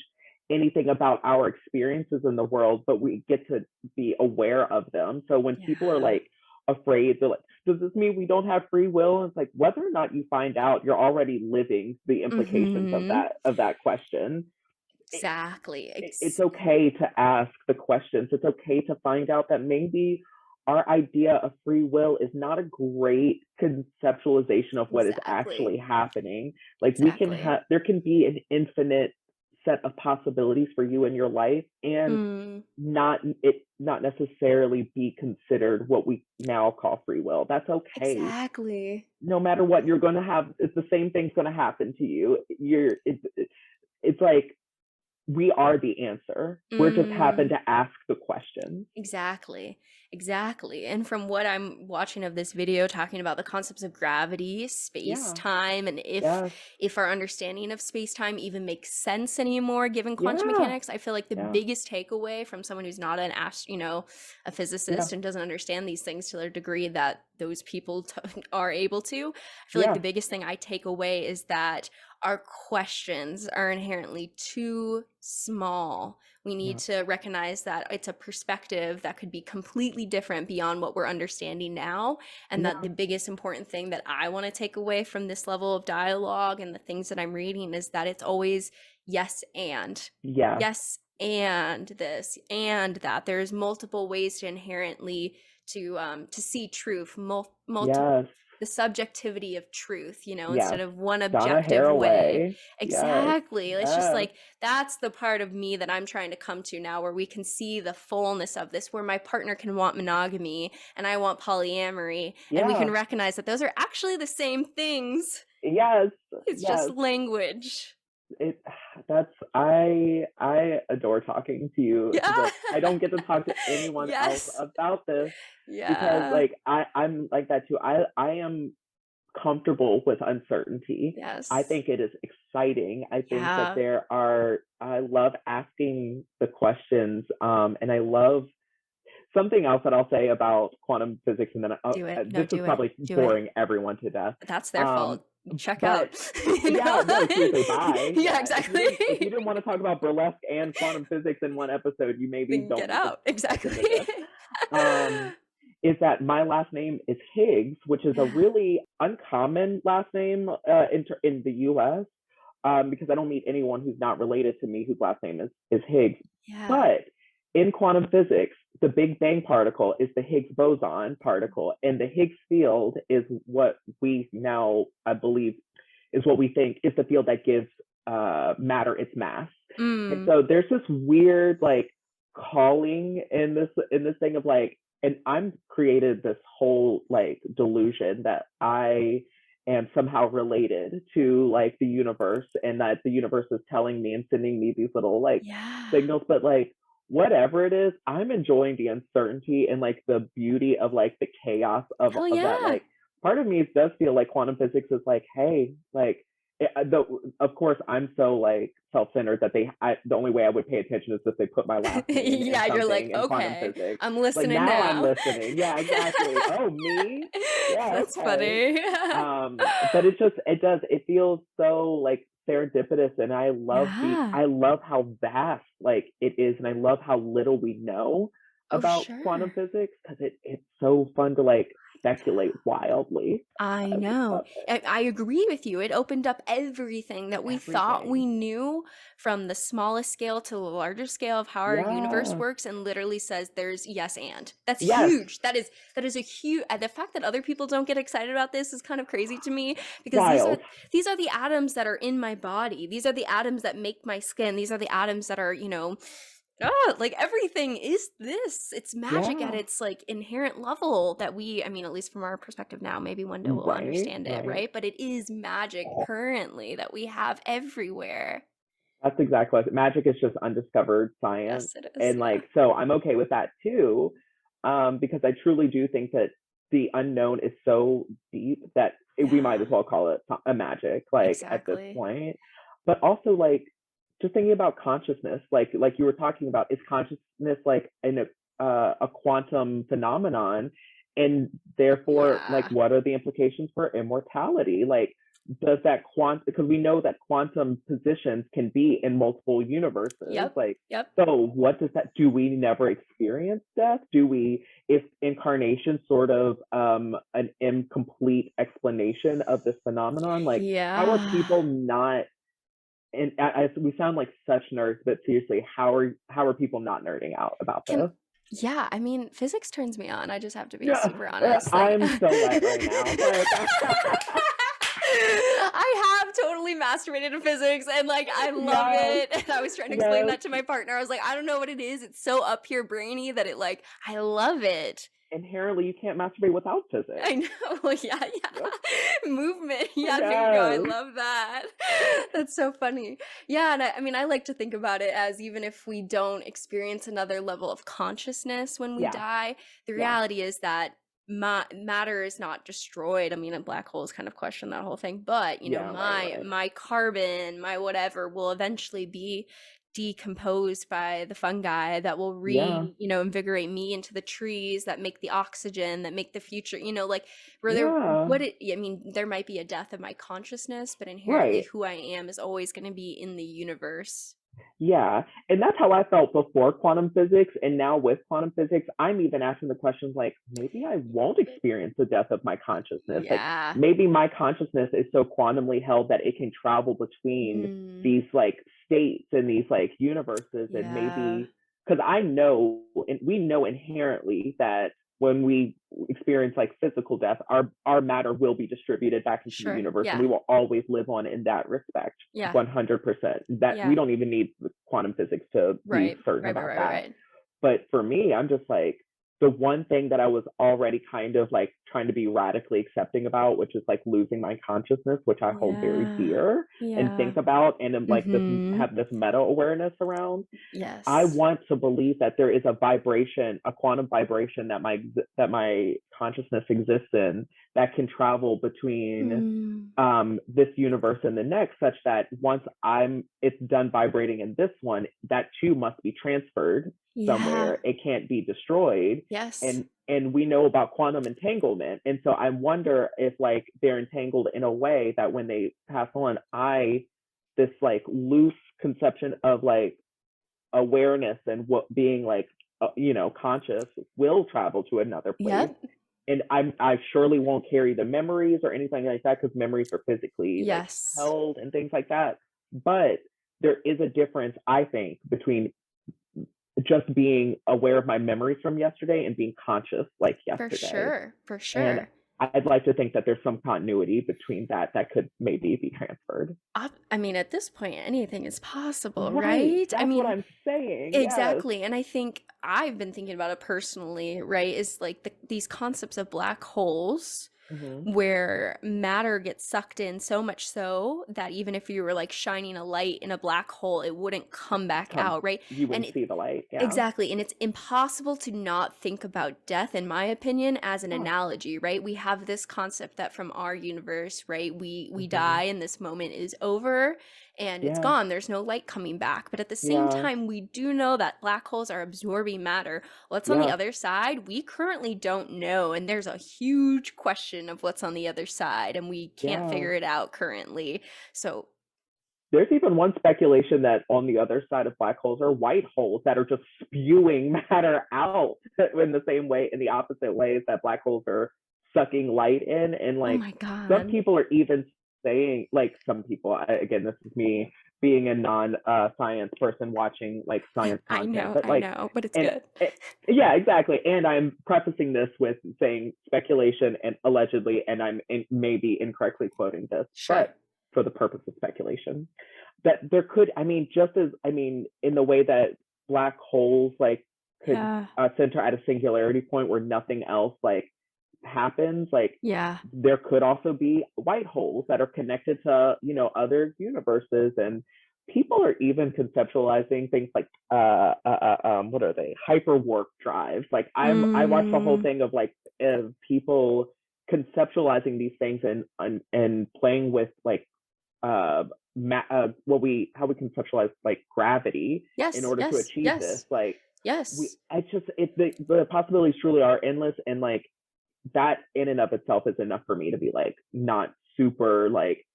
anything about our experiences in the world, but we get to be aware of them. So when people are like afraid, they're like, does this mean we don't have free will? And it's like, whether or not you find out, you're already living the implications of that question. Exactly. It's okay to ask the questions. It's okay to find out that maybe our idea of free will is not a great conceptualization of what is actually happening. Like we can there can be an infinite set of possibilities for you in your life, and not necessarily be considered what we now call free will. That's okay. Exactly. No matter what, you're going to have, it's the same thing's going to happen to you. It's like, we are the answer. We're just happen to ask the questions. Exactly. And from what I'm watching of this video talking about the concepts of gravity, space-time, and if our understanding of space-time even makes sense anymore given quantum mechanics, I feel like the biggest takeaway from someone who's not a physicist and doesn't understand these things to the degree that those people are able to, I feel like the biggest thing I take away is that our questions are inherently too small. We need to recognize that it's a perspective that could be completely different beyond what we're understanding now. And that the biggest important thing that I want to take away from this level of dialogue and the things that I'm reading is that it's always yes and this and that. There's multiple ways to inherently to see truth, multiple the subjectivity of truth, instead of one objective way. Exactly. It's just like, that's the part of me that I'm trying to come to now, where we can see the fullness of this, where my partner can want monogamy and I want polyamory, and we can recognize that those are actually the same things. It's just language. I adore talking to you. Like, I don't get to talk to anyone else about this because like I'm like that too. I am comfortable with uncertainty. I think it is exciting. I think that I love asking the questions, and I love something else that I'll say about quantum physics, and then this is probably boring everyone to death. That's their fault. Check out. Seriously, bye. Exactly. If you didn't want to talk about burlesque and quantum physics in one episode, you maybe don't get out. Exactly. Is that my last name is Higgs, which is a really uncommon last name in the U.S. Because I don't meet anyone who's not related to me whose last name is Higgs. But in quantum physics, the Big Bang particle is the Higgs boson particle, and the Higgs field is what we now, I believe, is what we think is the field that gives matter its mass. And so there's this weird like calling in this thing of like, and I'm created this whole like delusion that I am somehow related to like the universe, and that the universe is telling me and sending me these little like signals, but like, whatever it is, I'm enjoying the uncertainty and like the beauty of like the chaos of that. Like, part of me does feel like quantum physics is like, hey, like, of course, I'm so like self-centered that the only way I would pay attention is if they put my last name in you're like, in quantum physics. I'm listening like, now. I'm listening. Yeah, exactly. Oh, me? Yeah, that's funny. But it feels so like serendipitous, and I love how vast like it is, and I love how little we know about quantum physics, because it's so fun to like speculate wildly. I know. I agree with you. It opened up everything that we thought we knew, from the smallest scale to the larger scale of how our universe works, and literally says there's yes and. That's huge. That is a huge, the fact that other people don't get excited about this is kind of crazy to me, because these are the atoms that are in my body. These are the atoms that make my skin. These are the atoms that are, like everything is this. It's magic at its like inherent level that we, I mean, at least from our perspective now, maybe one day we'll understand it, right? But it is magic currently that we have everywhere. That's exactly what magic is, just undiscovered science. Yes, it is. And like, so I'm okay with that too, because I truly do think that the unknown is so deep that we might as well call it a magic, like at this point. But also like, just thinking about consciousness, like you were talking about, is consciousness like a quantum phenomenon, and therefore like, what are the implications for immortality? Like, does that because we know that quantum positions can be in multiple universes. So what does that, do we never experience death? Is incarnation sort of an incomplete explanation of this phenomenon? Like, how are people not, and we sound like such nerds, but seriously, how are people not nerding out about this? Yeah, I mean, physics turns me on. I just have to be super honest. I'm so wet right now. I have totally masturbated to physics, and like I love it. And I was trying to explain that to my partner. I was like, I don't know what it is. It's so up here brainy that it like I love it. Inherently, you can't masturbate without physics. I know. Yeah. Yep. Movement. Yeah, there you go. I love that. That's so funny. Yeah, and I mean, I like to think about it as even if we don't experience another level of consciousness when we die, the reality is that matter is not destroyed. I mean, a black holes kind of question that whole thing, but you know, my carbon, my whatever will eventually be decomposed by the fungi that will invigorate me into the trees that make the oxygen that make the future, like I mean, there might be a death of my consciousness, but inherently who I am is always going to be in the universe. Yeah, and that's how I felt before quantum physics, and now with quantum physics, I'm even asking the questions like, maybe I won't experience the death of my consciousness. Yeah. Like, maybe my consciousness is so quantumly held that it can travel between these like states and these like universes, and maybe because I know, and we know inherently that when we experience like physical death, our matter will be distributed back into the universe, and we will always live on in that respect. 100%. That we don't even need quantum physics to be certain about that. But for me, I'm just like, the one thing that I was already kind of like trying to be radically accepting about, which is like losing my consciousness, which I hold very dear and think about, and am like this, have this meta awareness around. Yes. I want to believe that there is a vibration, a quantum vibration that my consciousness exists in, that can travel between this universe and the next, such that once it's done vibrating in this one, that too must be transferred somewhere. It can't be destroyed. Yes. And we know about quantum entanglement, and so I wonder if like they're entangled in a way that when they pass on, this like loose conception of like awareness and what being like conscious will travel to another place. And I surely won't carry the memories or anything like that, because memories are physically like, held and things like that. But there is a difference, I think, between just being aware of my memories from yesterday and being conscious like yesterday. For sure. And I'd like to think that there's some continuity between that could maybe be transferred. I mean, at this point, anything is possible, right? That's what I'm saying. Exactly. And I think I've been thinking about it personally, right? Is like these concepts of black holes, where matter gets sucked in so much so that even if you were like shining a light in a black hole, it wouldn't come back out, right? You wouldn't see the light. Exactly. And it's impossible to not think about death, in my opinion, as an analogy, right? We have this concept that from our universe, right, we die and this moment is over and it's gone. There's no light coming back. But at the same time, we do know that black holes are absorbing matter. What's on the other side, we currently don't know. And there's a huge question of what's on the other side, and we can't figure it out currently. So there's even one speculation that on the other side of black holes are white holes that are just spewing matter out in the same way, in the opposite ways that black holes are sucking light in. And like, some people are even saying, like, some people, again, this is me being a non-science person watching like science content. I know, but it's good. Yeah, exactly. And I'm prefacing this with saying speculation and allegedly, and I'm maybe incorrectly quoting this, but for the purpose of speculation, that there could, in the way that black holes like could center at a singularity point where nothing else like happens, like there could also be white holes that are connected to other universes. And people are even conceptualizing things like what are they, hyper warp drives. Like I watched the whole thing of like people conceptualizing these things and playing with like how we conceptualize like gravity in order to achieve this. Like the possibilities truly are endless, and like that in and of itself is enough for me to be like not super like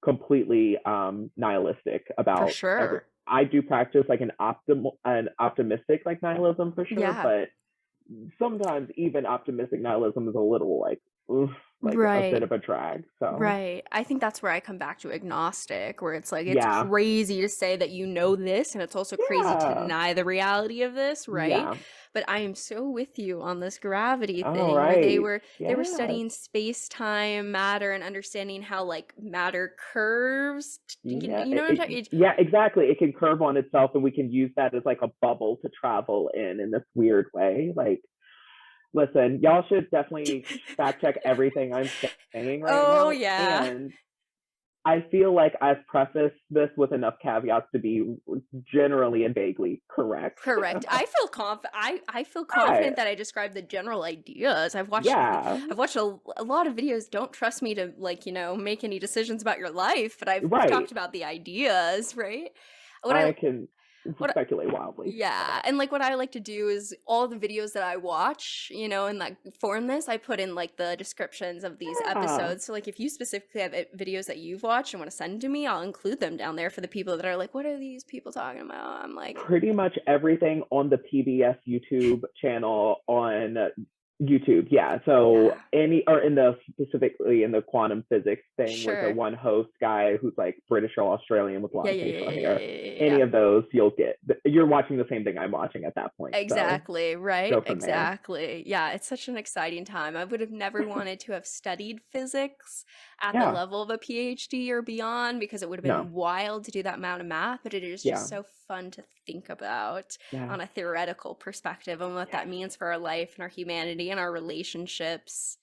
completely nihilistic about. For sure. I do practice like an optimistic like nihilism for sure, but sometimes even optimistic nihilism is a little like, oof. like a bit of a drag. So right. I think that's where I come back to agnostic, where it's like, it's crazy to say that you know this, and it's also crazy to deny the reality of this, right? But I am so with you on this gravity thing, where they were studying space-time, matter, and understanding how like matter curves. You know what I'm talking about? Yeah, exactly. It can curve on itself, and we can use that as like a bubble to travel in this weird way. Like, listen, y'all should definitely fact check everything I'm saying right now. Oh yeah. And I feel like I've prefaced this with enough caveats to be generally and vaguely correct. Correct. I feel confident that I described the general ideas. I've watched a lot of videos. Don't trust me to like, make any decisions about your life, but I've talked about the ideas, right? I can speculate wildly. Yeah, and like what I like to do is all the videos that I watch, and like form this, I put in like the descriptions of these episodes. So like if you specifically have videos that you've watched and want to send to me, I'll include them down there for the people that are like, what are these people talking about? I'm like, pretty much everything on the PBS YouTube channel on YouTube, so specifically in the quantum physics thing with the one host guy who's like British or Australian with a lot of facial hair. Any of those you're watching the same thing I'm watching at that point. Exactly, right? Exactly. Yeah, it's such an exciting time. I would have never wanted to have studied physics at the level of a PhD or beyond, because it would have been wild to do that amount of math, but it is just so fun to think about on a theoretical perspective on what that means for our life and our humanity and our relationships.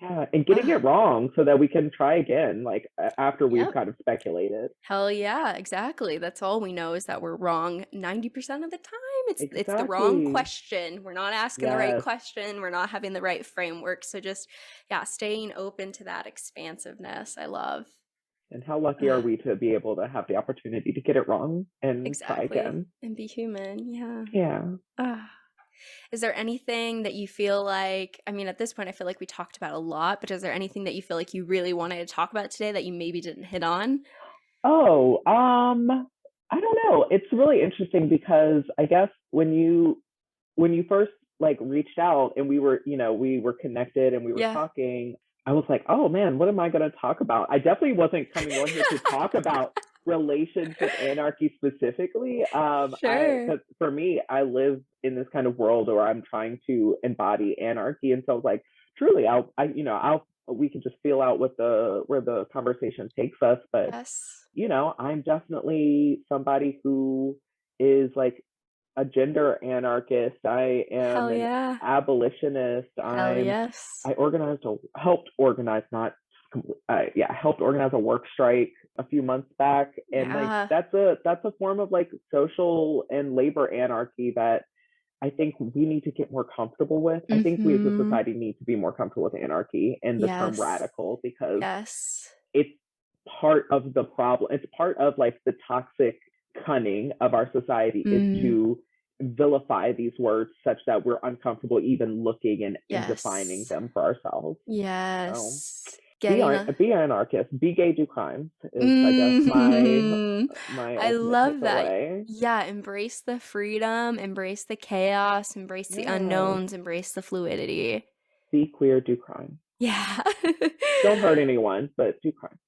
Yeah, and getting it wrong so that we can try again, like after we've kind of speculated. Hell yeah, exactly. That's all we know, is that we're wrong 90% of the time. It's the wrong question. We're not asking the right question. We're not having the right framework. So just, staying open to that expansiveness, I love. And how lucky are we to be able to have the opportunity to get it wrong and try again. And be human, Yeah. Is there anything that you feel like, I mean, at this point, I feel like we talked about a lot, but is there anything that you feel like you really wanted to talk about today that you maybe didn't hit on? Oh, I don't know. It's really interesting because I guess when you first like reached out and we were connected and we were talking, I was like, oh man, what am I going to talk about? I definitely wasn't coming on here to talk about relationship anarchy specifically. Because for me, I live in this kind of world where I'm trying to embody anarchy, and so I was like, truly, we can just feel out where the conversation takes us. But I'm definitely somebody who is like a gender anarchist. I am an abolitionist. Helped organize a work strike a few months back, and like that's a form of like social and labor anarchy that I think we need to get more comfortable with. I think we as a society need to be more comfortable with anarchy and the term radical, because it's part of the problem. It's part of like the toxic cunning of our society is to vilify these words such that we're uncomfortable even looking and defining them for ourselves. Be an anarchist. Be gay, do crime. Is, I guess my I love that. Way. Yeah, embrace the freedom, embrace the chaos, embrace the unknowns, embrace the fluidity. Be queer, do crime. Yeah. Don't hurt anyone, but do crime.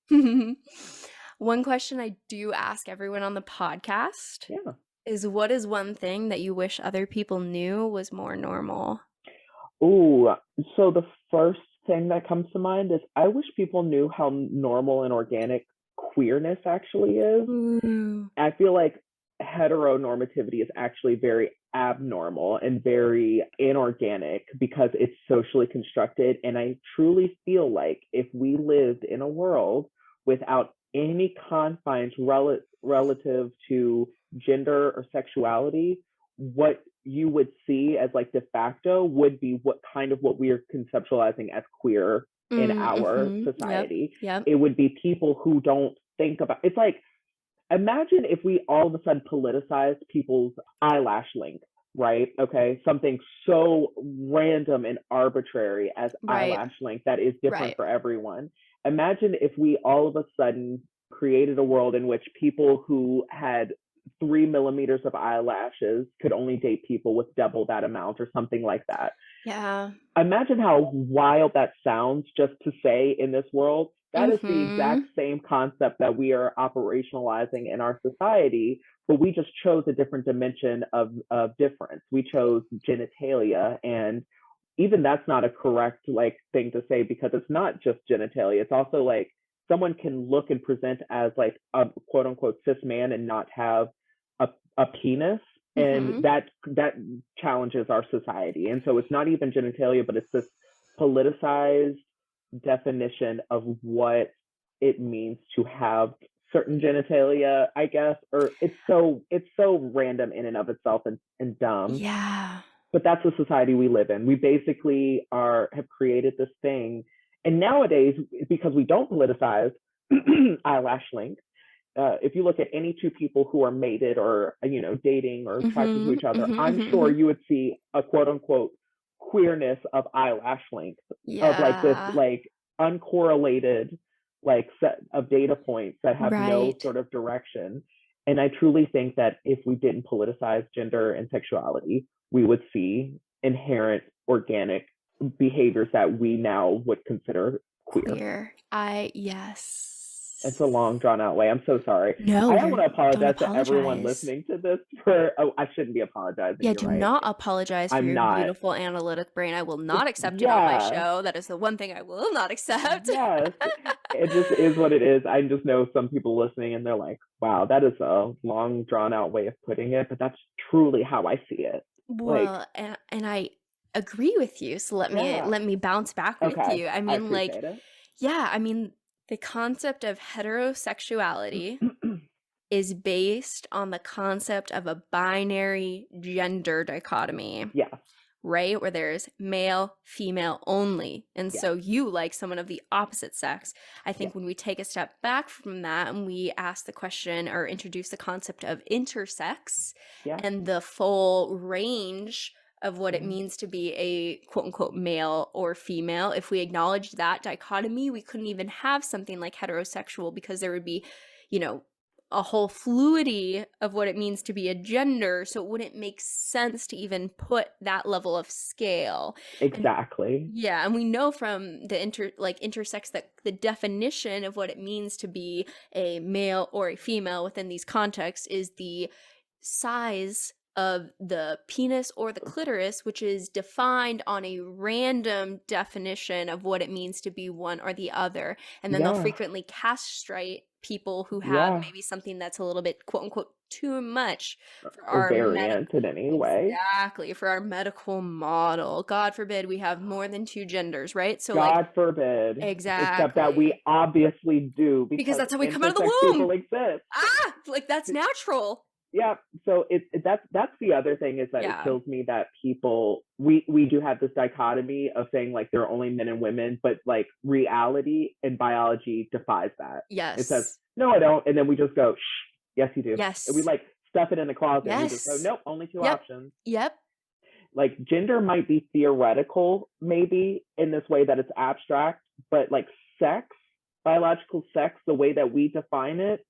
One question I do ask everyone on the podcast is, what is one thing that you wish other people knew was more normal? Ooh, so the first thing that comes to mind is I wish people knew how normal and organic queerness actually is. I feel like heteronormativity is actually very abnormal and very inorganic because it's socially constructed. And I truly feel like if we lived in a world without any confines relative to gender or sexuality, what you would see as like de facto would be what we are conceptualizing as queer in our society. It would be people who don't think about, it's like, imagine if we all of a sudden politicized people's eyelash length, right? Okay, something so random and arbitrary as eyelash length that is different for everyone. Imagine if we all of a sudden created a world in which people who had 3 millimeters of eyelashes could only date people with double that amount or something like that. Yeah. Imagine how wild that sounds just to say in this world. That is the exact same concept that we are operationalizing in our society, but we just chose a different dimension of difference. We chose genitalia, and even that's not a correct like thing to say, because it's not just genitalia. It's also like someone can look and present as like a quote unquote cis man and not have a penis, and that challenges our society. And so it's not even genitalia, but it's this politicized definition of what it means to have certain genitalia, I guess. Or it's so random in and of itself, and dumb. Yeah. But that's the society we live in. We basically have created this thing. And nowadays, because we don't politicize eyelash length, if you look at any two people who are mated or dating or attracted to each other, I'm sure you would see a quote unquote queerness of eyelash length, of like this like uncorrelated like set of data points that have no sort of direction. And I truly think that if we didn't politicize gender and sexuality, we would see inherent organic behaviors that we now would consider queer. Yes. It's a long, drawn out way. I'm so sorry. No, I want to apologize to everyone listening to this I shouldn't be apologizing. Yeah, do not apologize for your beautiful analytic brain. I will not accept it on my show. That is the one thing I will not accept. Yes. It just is what it is. I just know some people listening and they're like, wow, that is a long, drawn out way of putting it. But that's truly how I see it. Well, and I agree with you. So let me bounce back with you. I mean, the concept of heterosexuality is based on the concept of a binary gender dichotomy. Yeah. Right? Where there's male, female only. And so you like someone of the opposite sex. I think when we take a step back from that and we ask the question or introduce the concept of intersex and the full range of what it means to be a quote unquote male or female, if we acknowledge that dichotomy, we couldn't even have something like heterosexual, because there would be, a whole fluidity of what it means to be a gender. So it wouldn't make sense to even put that level of scale. Exactly. And we know from the intersex that the definition of what it means to be a male or a female within these contexts is the size of the penis or the clitoris, which is defined on a random definition of what it means to be one or the other. And then they'll frequently castrate people who have maybe something that's a little bit quote unquote too much for our variant in any way. Exactly, for our medical model. God forbid we have more than two genders, right? So God forbid. Exactly. Except that we obviously do, because that's how we come out of the womb. People exist. That's natural. Yeah, so that's the other thing, is that it kills me that people we do have this dichotomy of saying like there are only men and women, but like reality and biology defies that. Yes, it says no, I don't, and then we just go, shh, yes, you do. Yes, and we like stuff it in the closet. And we just go, nope, only two options. Yep. Like gender might be theoretical, maybe in this way that it's abstract, but like sex, biological sex, the way that we define it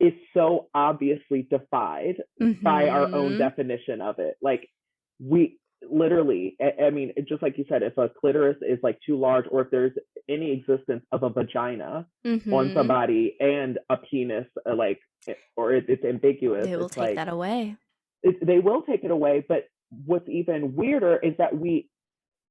is so obviously defied by our own definition of it. Like we literally, I mean, just like you said, if a clitoris is like too large, or if there's any existence of a vagina on somebody and a penis, or it's ambiguous, they will take that away. They will take it away. But what's even weirder is that we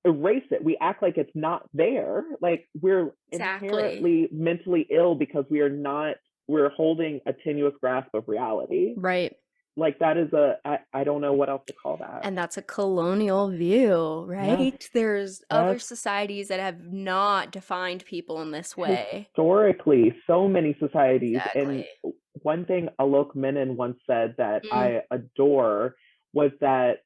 erase it. We act like it's not there. Like we're inherently mentally ill because we're holding a tenuous grasp of reality. Right. Like that is I don't know what else to call that. And that's a colonial view, right? Yes. There's other societies that have not defined people in this way. Historically, so many societies. Exactly. And one thing Alok Menon once said that I adore was that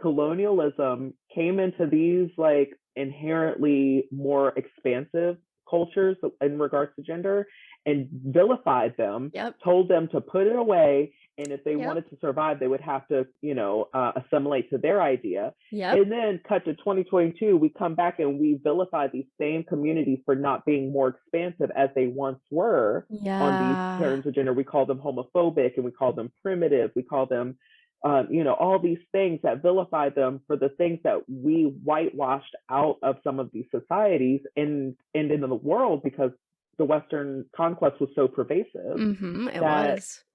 colonialism came into these like inherently more expansive cultures in regards to gender and vilified them, told them to put it away, and if they wanted to survive, they would have to, assimilate to their idea. And then cut to 2022, we come back and we vilify these same communities for not being more expansive as they once were on these terms of gender. We call them homophobic, and we call them primitive. We call them all these things that vilify them for the things that we whitewashed out of some of these societies and in the world, because the Western conquest was so pervasive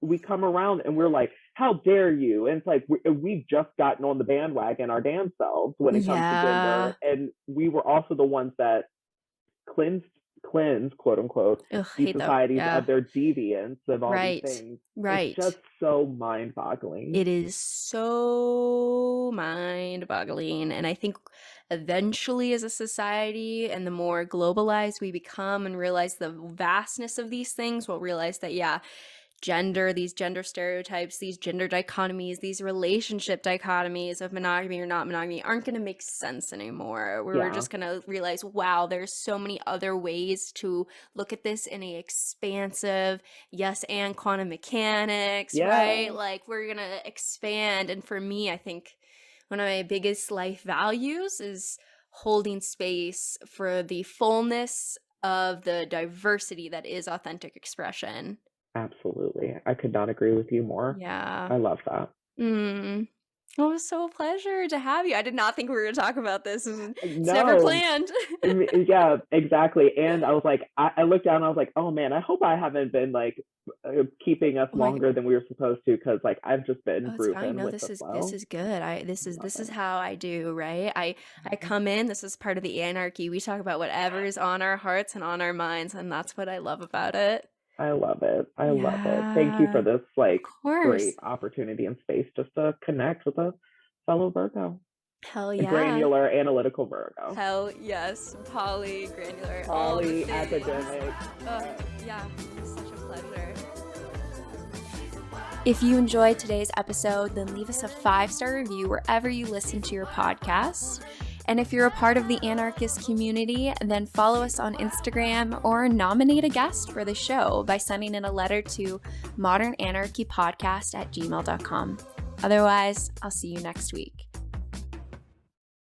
we come around and we're like, how dare you? And it's like, we've just gotten on the bandwagon our damn selves when it comes to gender. And we were also the ones that cleanse, quote unquote, these societies of their deviance of all these things. It's just so mind-boggling. It is so mind-boggling. And I think eventually as a society, and the more globalized we become and realize the vastness of these things, we'll realize that gender, these gender stereotypes, these gender dichotomies, these relationship dichotomies of monogamy or not monogamy aren't going to make sense anymore. We're just going to realize, wow, there's so many other ways to look at this in a expansive, and quantum mechanics, right? Like, we're going to expand. And for me, I think one of my biggest life values is holding space for the fullness of the diversity that is authentic expression. Absolutely. I could not agree with you more. Yeah. I love that. It was so a pleasure to have you. I did not think we were going to talk about this. It's never planned. Yeah, exactly. And I was like, I looked down and I was like, oh man, I hope I haven't been like keeping us longer than we were supposed to, because like I've just been grooving with the flow. This is good. This is how I do, right? I come in, this is part of the Anarchy. We talk about whatever is on our hearts and on our minds, and that's what I love about it. I love it. I love it. Thank you for this great opportunity and space just to connect with a fellow Virgo. Hell yeah. A granular, analytical Virgo. Hell yes. Granular. Academic. It's such a pleasure. If you enjoyed today's episode, then leave us a 5-star review wherever you listen to your podcast. And if you're a part of the anarchist community, then follow us on Instagram or nominate a guest for the show by sending in a letter to modernanarchypodcast@gmail.com. Otherwise, I'll see you next week.